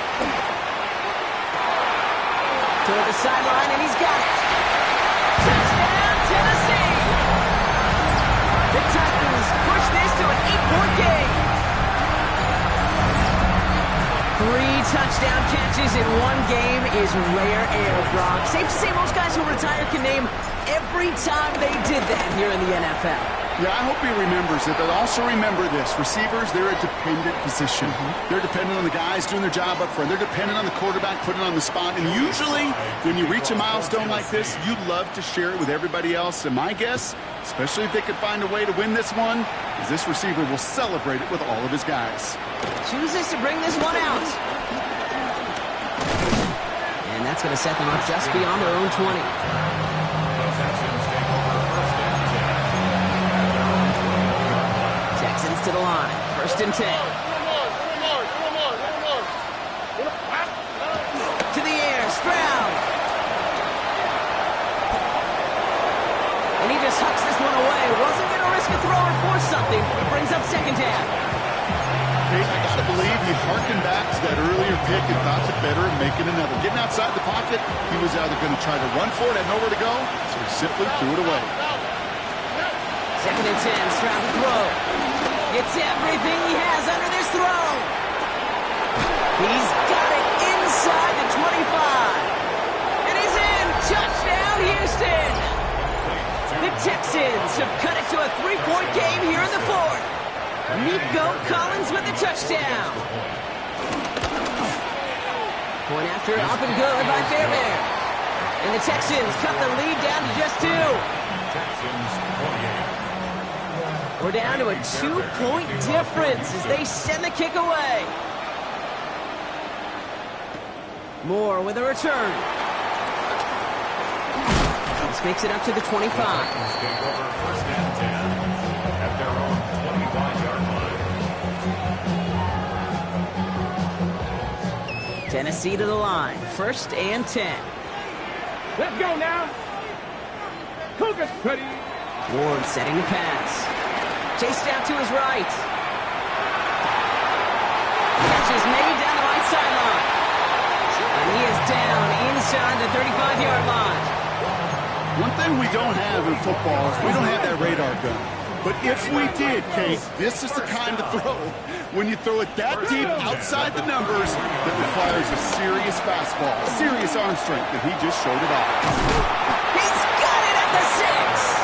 Toward the sideline, and he's got it. Touchdown, Tennessee. The Titans push this to an 8-point game. 3 touchdown catches in one game is rare air, Brock. Safe to say most guys who retire can name every time they did that here in the NFL. Yeah, I hope he remembers it, but also remember this. Receivers, they're a dependent position. They're dependent on the guys doing their job up front. They're dependent on the quarterback putting it on the spot. And usually, when you reach a milestone like this, you love to share it with everybody else. And my guess, especially if they could find a way to win this one, is this receiver will celebrate it with all of his guys. Chooses to bring this one out. And that's going to set them up just beyond their own 20. Texans to the line. 1st and 10. To the air, Stroud. And he just hucks this one away. Wasn't going to risk a throw or force something. It brings up 2nd down. I got to believe he harkened back to that earlier pick and thought it better of making another. Getting outside the pocket, he was either going to try to run for it, had nowhere to go, so he simply threw it away. 2nd and 10, Stroud to throw. Gets everything he has under this throw. He's got it inside the 25. And he's in. Touchdown, Houston. The Texans have cut it to a 3-point game here in the 4th. Nico Collins with the touchdown. Point after, up and good by Fairbairn. And the Texans cut the lead down to just 2. Texans 28. We're down to a 2-point difference as they send the kick away. Moore with a return. This makes it up to the 25. Texans take over first and 10 at their own 25-yard line. Tennessee to the line. First and 10. Let's go now. Cougars ready. Ward setting the pass. Chased out to his right. Catch is made down the right sideline. And he is down inside the 35-yard line. One thing we don't have in football is we don't have that radar gun. But if we did, Kate, this is the kind of throw when you throw it that deep outside the numbers that requires a serious fastball, serious arm strength, and he just showed it off. He's got it at the 6.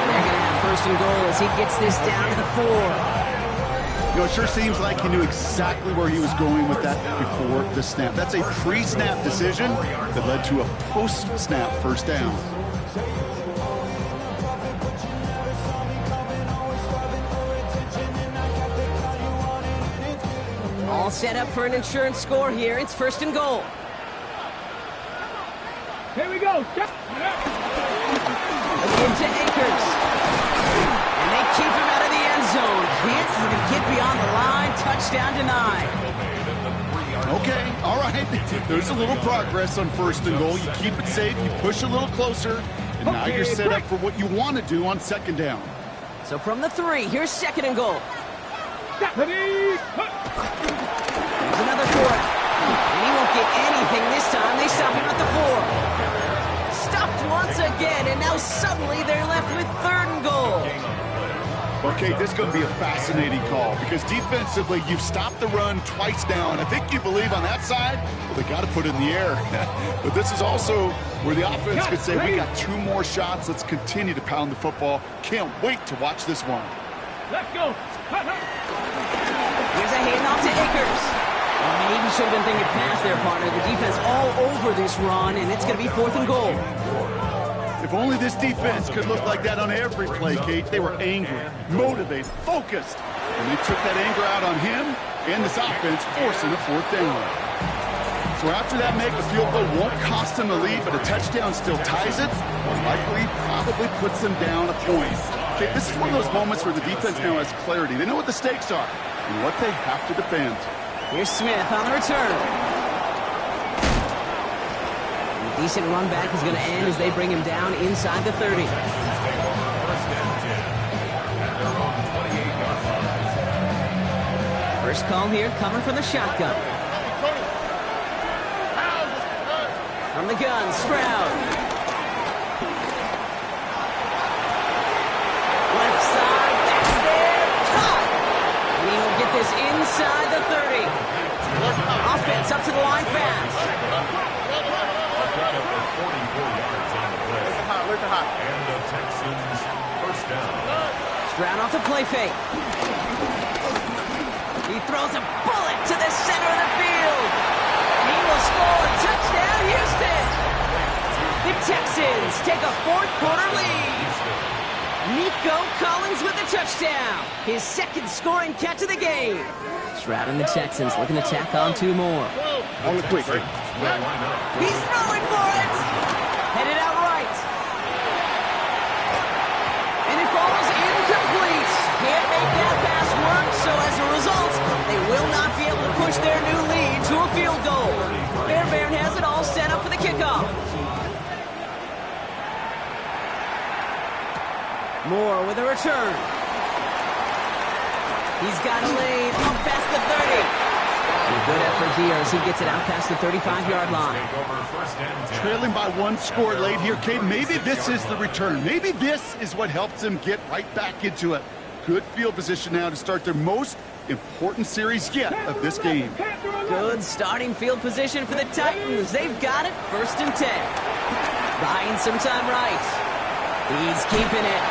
And they're going to have first and goal as he gets this down to the 4. You know, it sure seems like he knew exactly where he was going with that before the snap. That's a pre-snap decision that led to a post-snap first down. All set up for an insurance score here. It's first and goal. Here we go. Again to Akers. And they keep him out of the end zone. Can't even get beyond the line. Touchdown denied. Okay, all right. There's a little progress on first and goal. You keep it safe, you push a little closer, and now you're set up for what you want to do on second down. So from the 3, here's second and goal. There's another 4. And he won't get anything this time. They stop him at the 4. Stuffed once again, and now suddenly they're left with third and goal. Okay, this is going to be a fascinating call because defensively, you've stopped the run twice down. I think you believe on that side, well, they got to put it in the air. But this is also where the offense could say, we got 2 more shots. Let's continue to pound the football. Can't wait to watch this one. Let's go. Here's a handoff to Akers. Maybe should have been thinking past their partner. The defense all over this run, and it's going to be fourth and goal. If only this defense could look like that on every play, Kate. They were angry, motivated, focused. And they took that anger out on him and this offense, forcing a fourth down. So after that make, the field goal won't cost them the lead, but a touchdown still ties it, or likely probably puts them down a point. Okay, this is one of those moments where the defense now has clarity. They know what the stakes are and what they have to defend. Here's Smith on the return. A decent run back is going to end as they bring him down inside the 30. First call here coming from the shotgun. From the gun, Stroud. Left side, that's there, caught! And he'll get this inside the 30. Offense up to the line fast. And the Texans first down. Stroud off the play fake. He throws a bullet to the center of the field. And he will score. Touchdown, Houston. The Texans take a fourth-quarter lead. Nico Collins with a touchdown. His second scoring catch of the game. Stroud and the Texans looking to tack on 2 more. On the quick. He's throwing for it. Headed out right. And it falls incomplete. Can't make that pass work, so as a result, they will not be able to push their new lead to a field goal. Fairbairn has it all set up for the kickoff. Moore with a return. He's got a lane up past the 30. And a good effort here as he gets it out past the 35-yard line. Trailing by 1 score late here, Kate. Maybe this is the return. Maybe this is what helps them get right back into it. Good field position now to start their most important series yet of this game. Good starting field position for the Titans. They've got it, first and 10. Buying some time right. He's keeping it.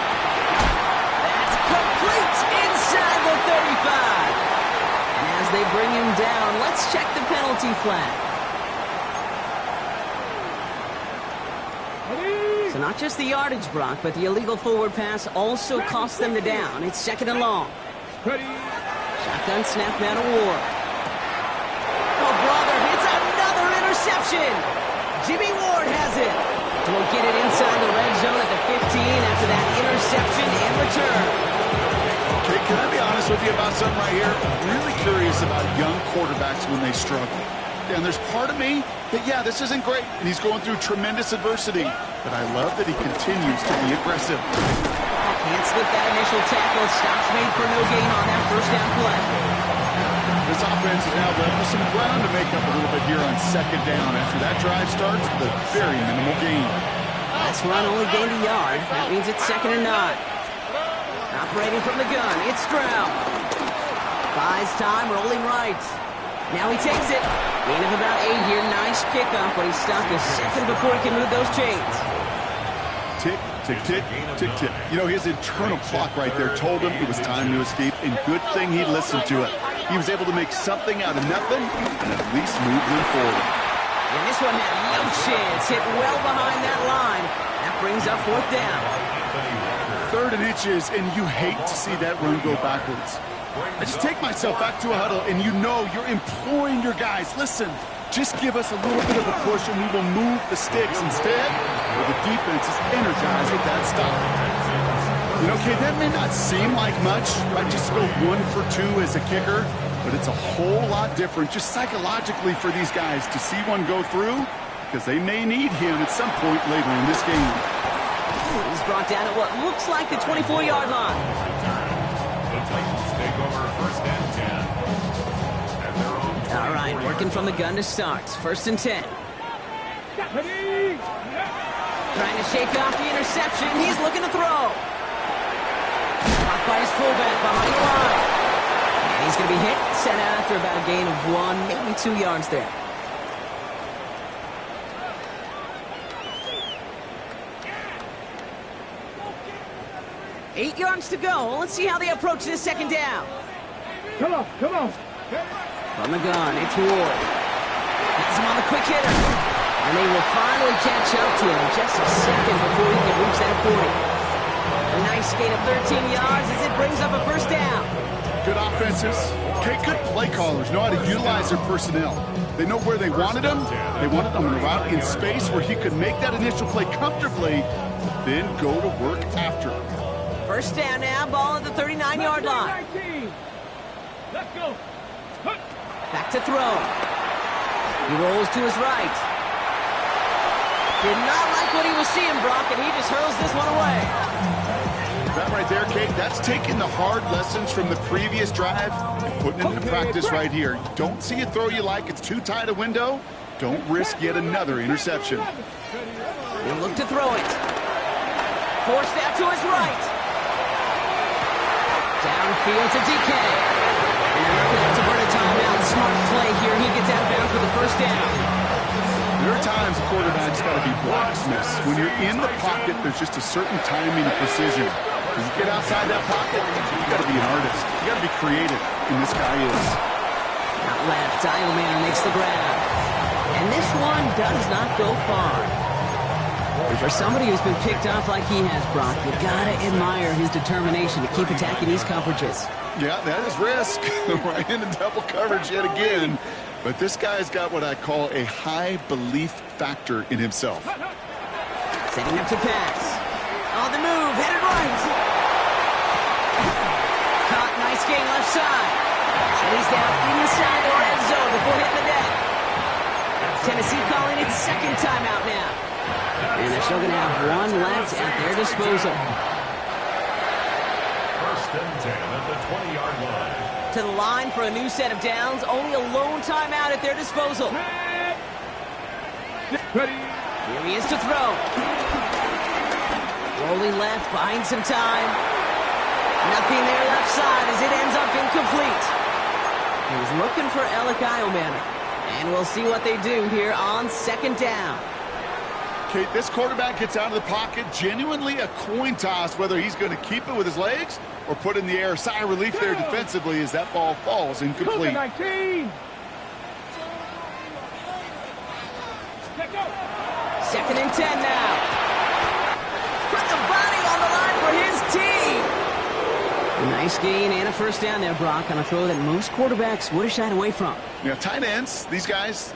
That's complete inside the 35. And as they bring him down, let's check the penalty flag. So not just the yardage, Brock, but the illegal forward pass also cost them the down. It's 2nd and long. Shotgun snap now to Ward. Oh, brother, it's another interception. Jimmy Ward has it. Will get it inside the red zone at the 15 after that interception and return. Okay, can I be honest with you about something right here? I'm really curious about young quarterbacks when they struggle. And there's part of me that, yeah, this isn't great, and he's going through tremendous adversity. But I love that he continues to be aggressive. Can't slip that initial tackle. Stops made for no gain on that first down play. This offense is now left with some ground to make up a little bit here on 2nd down after that drive starts with a very minimal gain. Last run only gained a yard. That means it's 2nd and 9. Operating from the gun, it's Stroud. Buys time, rolling right. Now he takes it. Gain of about 8 here. Nice pickup, but he's stopped a second before he can move those chains. Tick, tick, tick, tick, tick. You know, his internal clock right there told him it was time to escape, and good thing he listened to it. He was able to make something out of nothing and at least move them forward. And this one had no chance. Hit well behind that line. That brings up 4th down. 3rd and inches, and you hate to see that run go backwards. I just take myself back to a huddle, and you know you're imploring your guys, listen, just give us a little bit of a push, and we will move the sticks. Instead, the defense is energized with that stop. You know, Kate, that may not seem like much, right? Just go 1 for 2 as a kicker, but it's a whole lot different just psychologically for these guys to see one go through because they may need him at some point later in this game. He's brought down at what looks like the 24-yard line. The Titans take over 1st and 10. At their own All right, working from the gun to start. 1st and 10. Trying to shake off the interception. He's looking to throw. Blocked by his fullback behind the line. And he's going to be hit, set out after about a gain of 1, maybe 2 yards there. Eight yards to go. Let's see how they approach this 2nd down. Come on, come on. From the gun, it's Ward. Has him on the quick hitter. And they will finally catch up to him just a second before he can reach that 40. A nice gain of 13 yards as it brings up a 1st down. Good offenses. Okay, good play callers know how to utilize their personnel. They know where they wanted him. They wanted him on a route in space where he could make that initial play comfortably, then go to work after. 1st down now, ball at the 39-yard line. Let's go. Back to throw. He rolls to his right. Did not like what he was seeing, Brock, and he just hurls this one away. That right there, Kate, that's taking the hard lessons from the previous drive and putting it into practice right here. You don't see a throw you like, it's too tight a window. Don't risk yet another interception. He'll look to throw it. Forced out to his right. Downfield to DK. And they're not going to have to burn a timeout. Smart play here. He gets out of bounds for the 1st down. There are times a quarterback's got to be blocksmiths. When you're in the pocket, there's just a certain timing and precision. When you get outside that pocket, you got to be an artist. You got to be creative, and this guy is. Out left, Dialman makes the grab. And this one does not go far. And for somebody who's been picked off like he has, Brock, you gotta admire his determination to keep attacking these coverages. Yeah, that is risk. Right into double coverage yet again. But this guy's got what I call a high belief factor in himself. Setting up to pass. On the move, headed right. Caught, nice gain left side. And he's down inside the red zone before hitting the deck. Tennessee calling it 2nd timeout now. And they're still going to have 1 left at their disposal. 1st and 10 at the 20-yard line. To the line for a new set of downs. Only a lone timeout at their disposal. Here he is to throw. Rolling left, buying some time. Nothing there left side as it ends up incomplete. He was looking for Alec Iomanner. And we'll see what they do here on 2nd down. Kate, this quarterback gets out of the pocket, genuinely a coin toss whether he's going to keep it with his legs or put in the air. Sigh of relief there defensively as that ball falls incomplete. 19. 2nd and 10 now. Nice gain and a first down there, Brock, on a throw that most quarterbacks would have shied away from. Yeah, tight ends, these guys,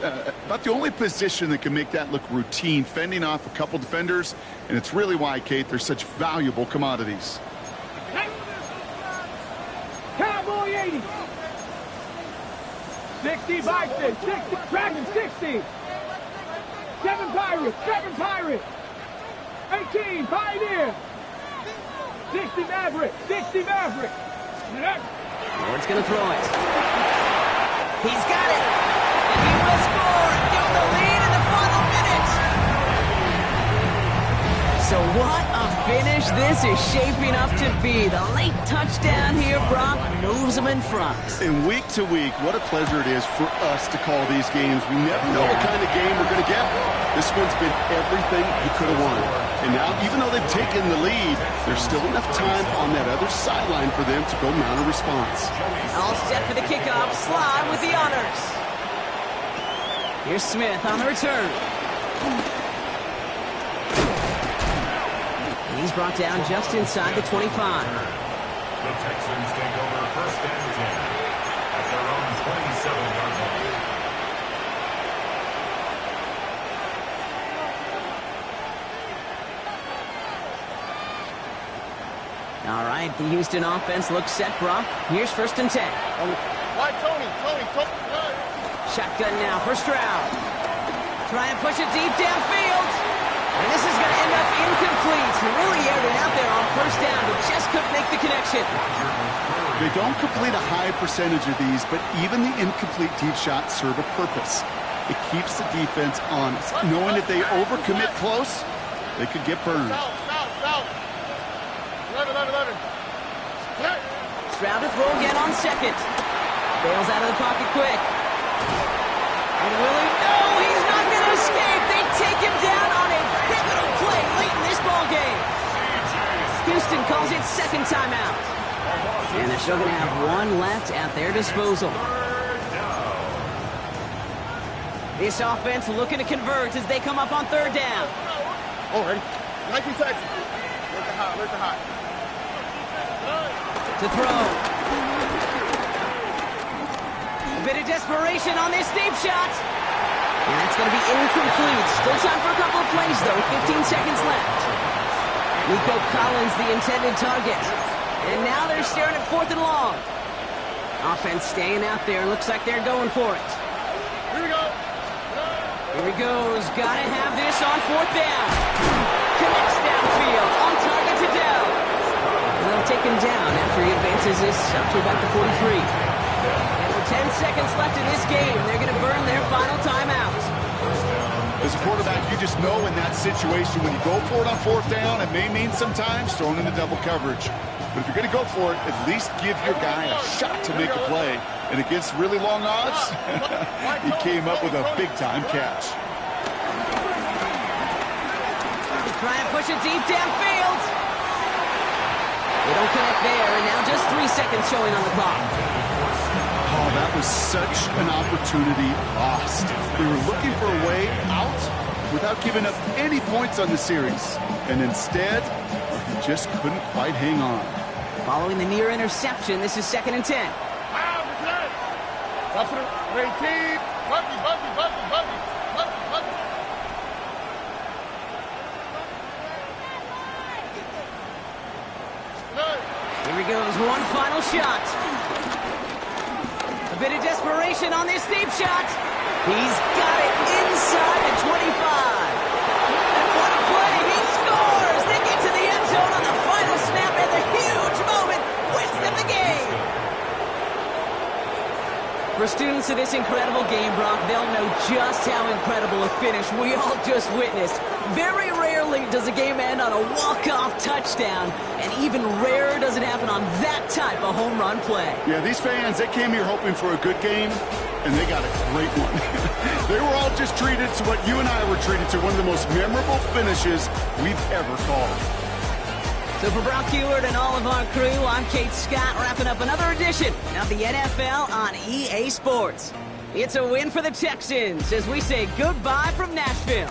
about the only position that can make that look routine, fending off a couple defenders, and it's really why, Kate, they're such valuable commodities. Cowboy 80. 60 Bison, 60, Dragon 60. 7 Pirates. 18 Pioneer. 60 Maverick. Ward's going to throw it. He's got it. And he will score and give the lead in the final minutes. So what a finish this is shaping up to be. The late touchdown here, Brock, moves them in front. And week to week, what a pleasure it is for us to call these games. We never know what kind of game we're going to get. This one's been everything you could have won. And now, even though they've taken the lead, there's still enough time on that other sideline for them to go mount a response. All set for the kickoff. Slide with the honors. Here's Smith on the return. And he's brought down just inside the 25. The Texans take over first and 10 at their own 27-yard line. All right, the Houston offense looks set, Brock. Here's first and 10. Why, Tony. Shotgun now, first round. Try and push it deep downfield. And this is going to end up incomplete. Really aired it out there on first down, but just couldn't make the connection. They don't complete a high percentage of these, but even the incomplete deep shots serve a purpose. It keeps the defense honest, knowing if they overcommit close, they could get burned. Stroud to throw again on second. Bails out of the pocket quick. And Willie, no, he's not going to escape. They take him down on a pivotal play late in this ball game. Houston calls it second timeout. And they're still going to have one left at their disposal. This offense looking to convert as they come up on third down. Oh, ready? 19 seconds. Where's the hot? To throw. A bit of desperation on this deep shot. And that's going to be incomplete. Still time for a couple of plays, though. 15 seconds left. Nico Collins, the intended target. And now they're staring at fourth and long. Offense staying out there. Looks like they're going for it. Here we go. Here he goes. Got to have this on fourth down. Connects downfield. On target to Dell. They'll take him down after he advances this up to about the 43. And with 10 seconds left in this game, they're going to burn their final timeout. As a quarterback, you just know in that situation when you go for it on fourth down, it may mean sometimes throwing into double coverage. But if you're going to go for it, at least give your guy a shot to make a play. And against really long odds, he came up with a big-time catch. Try and push it deep downfield. They don't connect there, and now just 3 seconds showing on the clock. Oh, that was such an opportunity lost. They were looking for a way out without giving up any points on the series. And instead, he just couldn't quite hang on. Following the near interception, this is second and 10. Buggy. Here he goes, one final shot. A bit of desperation on this deep shot. He's got it inside the 25. And what a play, he scores! They get to the end zone on the final snap, and the huge moment wins them the game. For students of this incredible game, Brock, they'll know just how incredible a finish we all just witnessed. Very rarely does a game end on a walk-off touchdown, and even rarer does it happen on that type of home run play. Yeah, these fans, they came here hoping for a good game, and they got a great one. They were all just treated to what you and I were treated to, one of the most memorable finishes we've ever called. So for Brock Heward and all of our crew, I'm Kate Scott, wrapping up another edition of the NFL on EA Sports. It's a win for the Texans as we say goodbye from Nashville.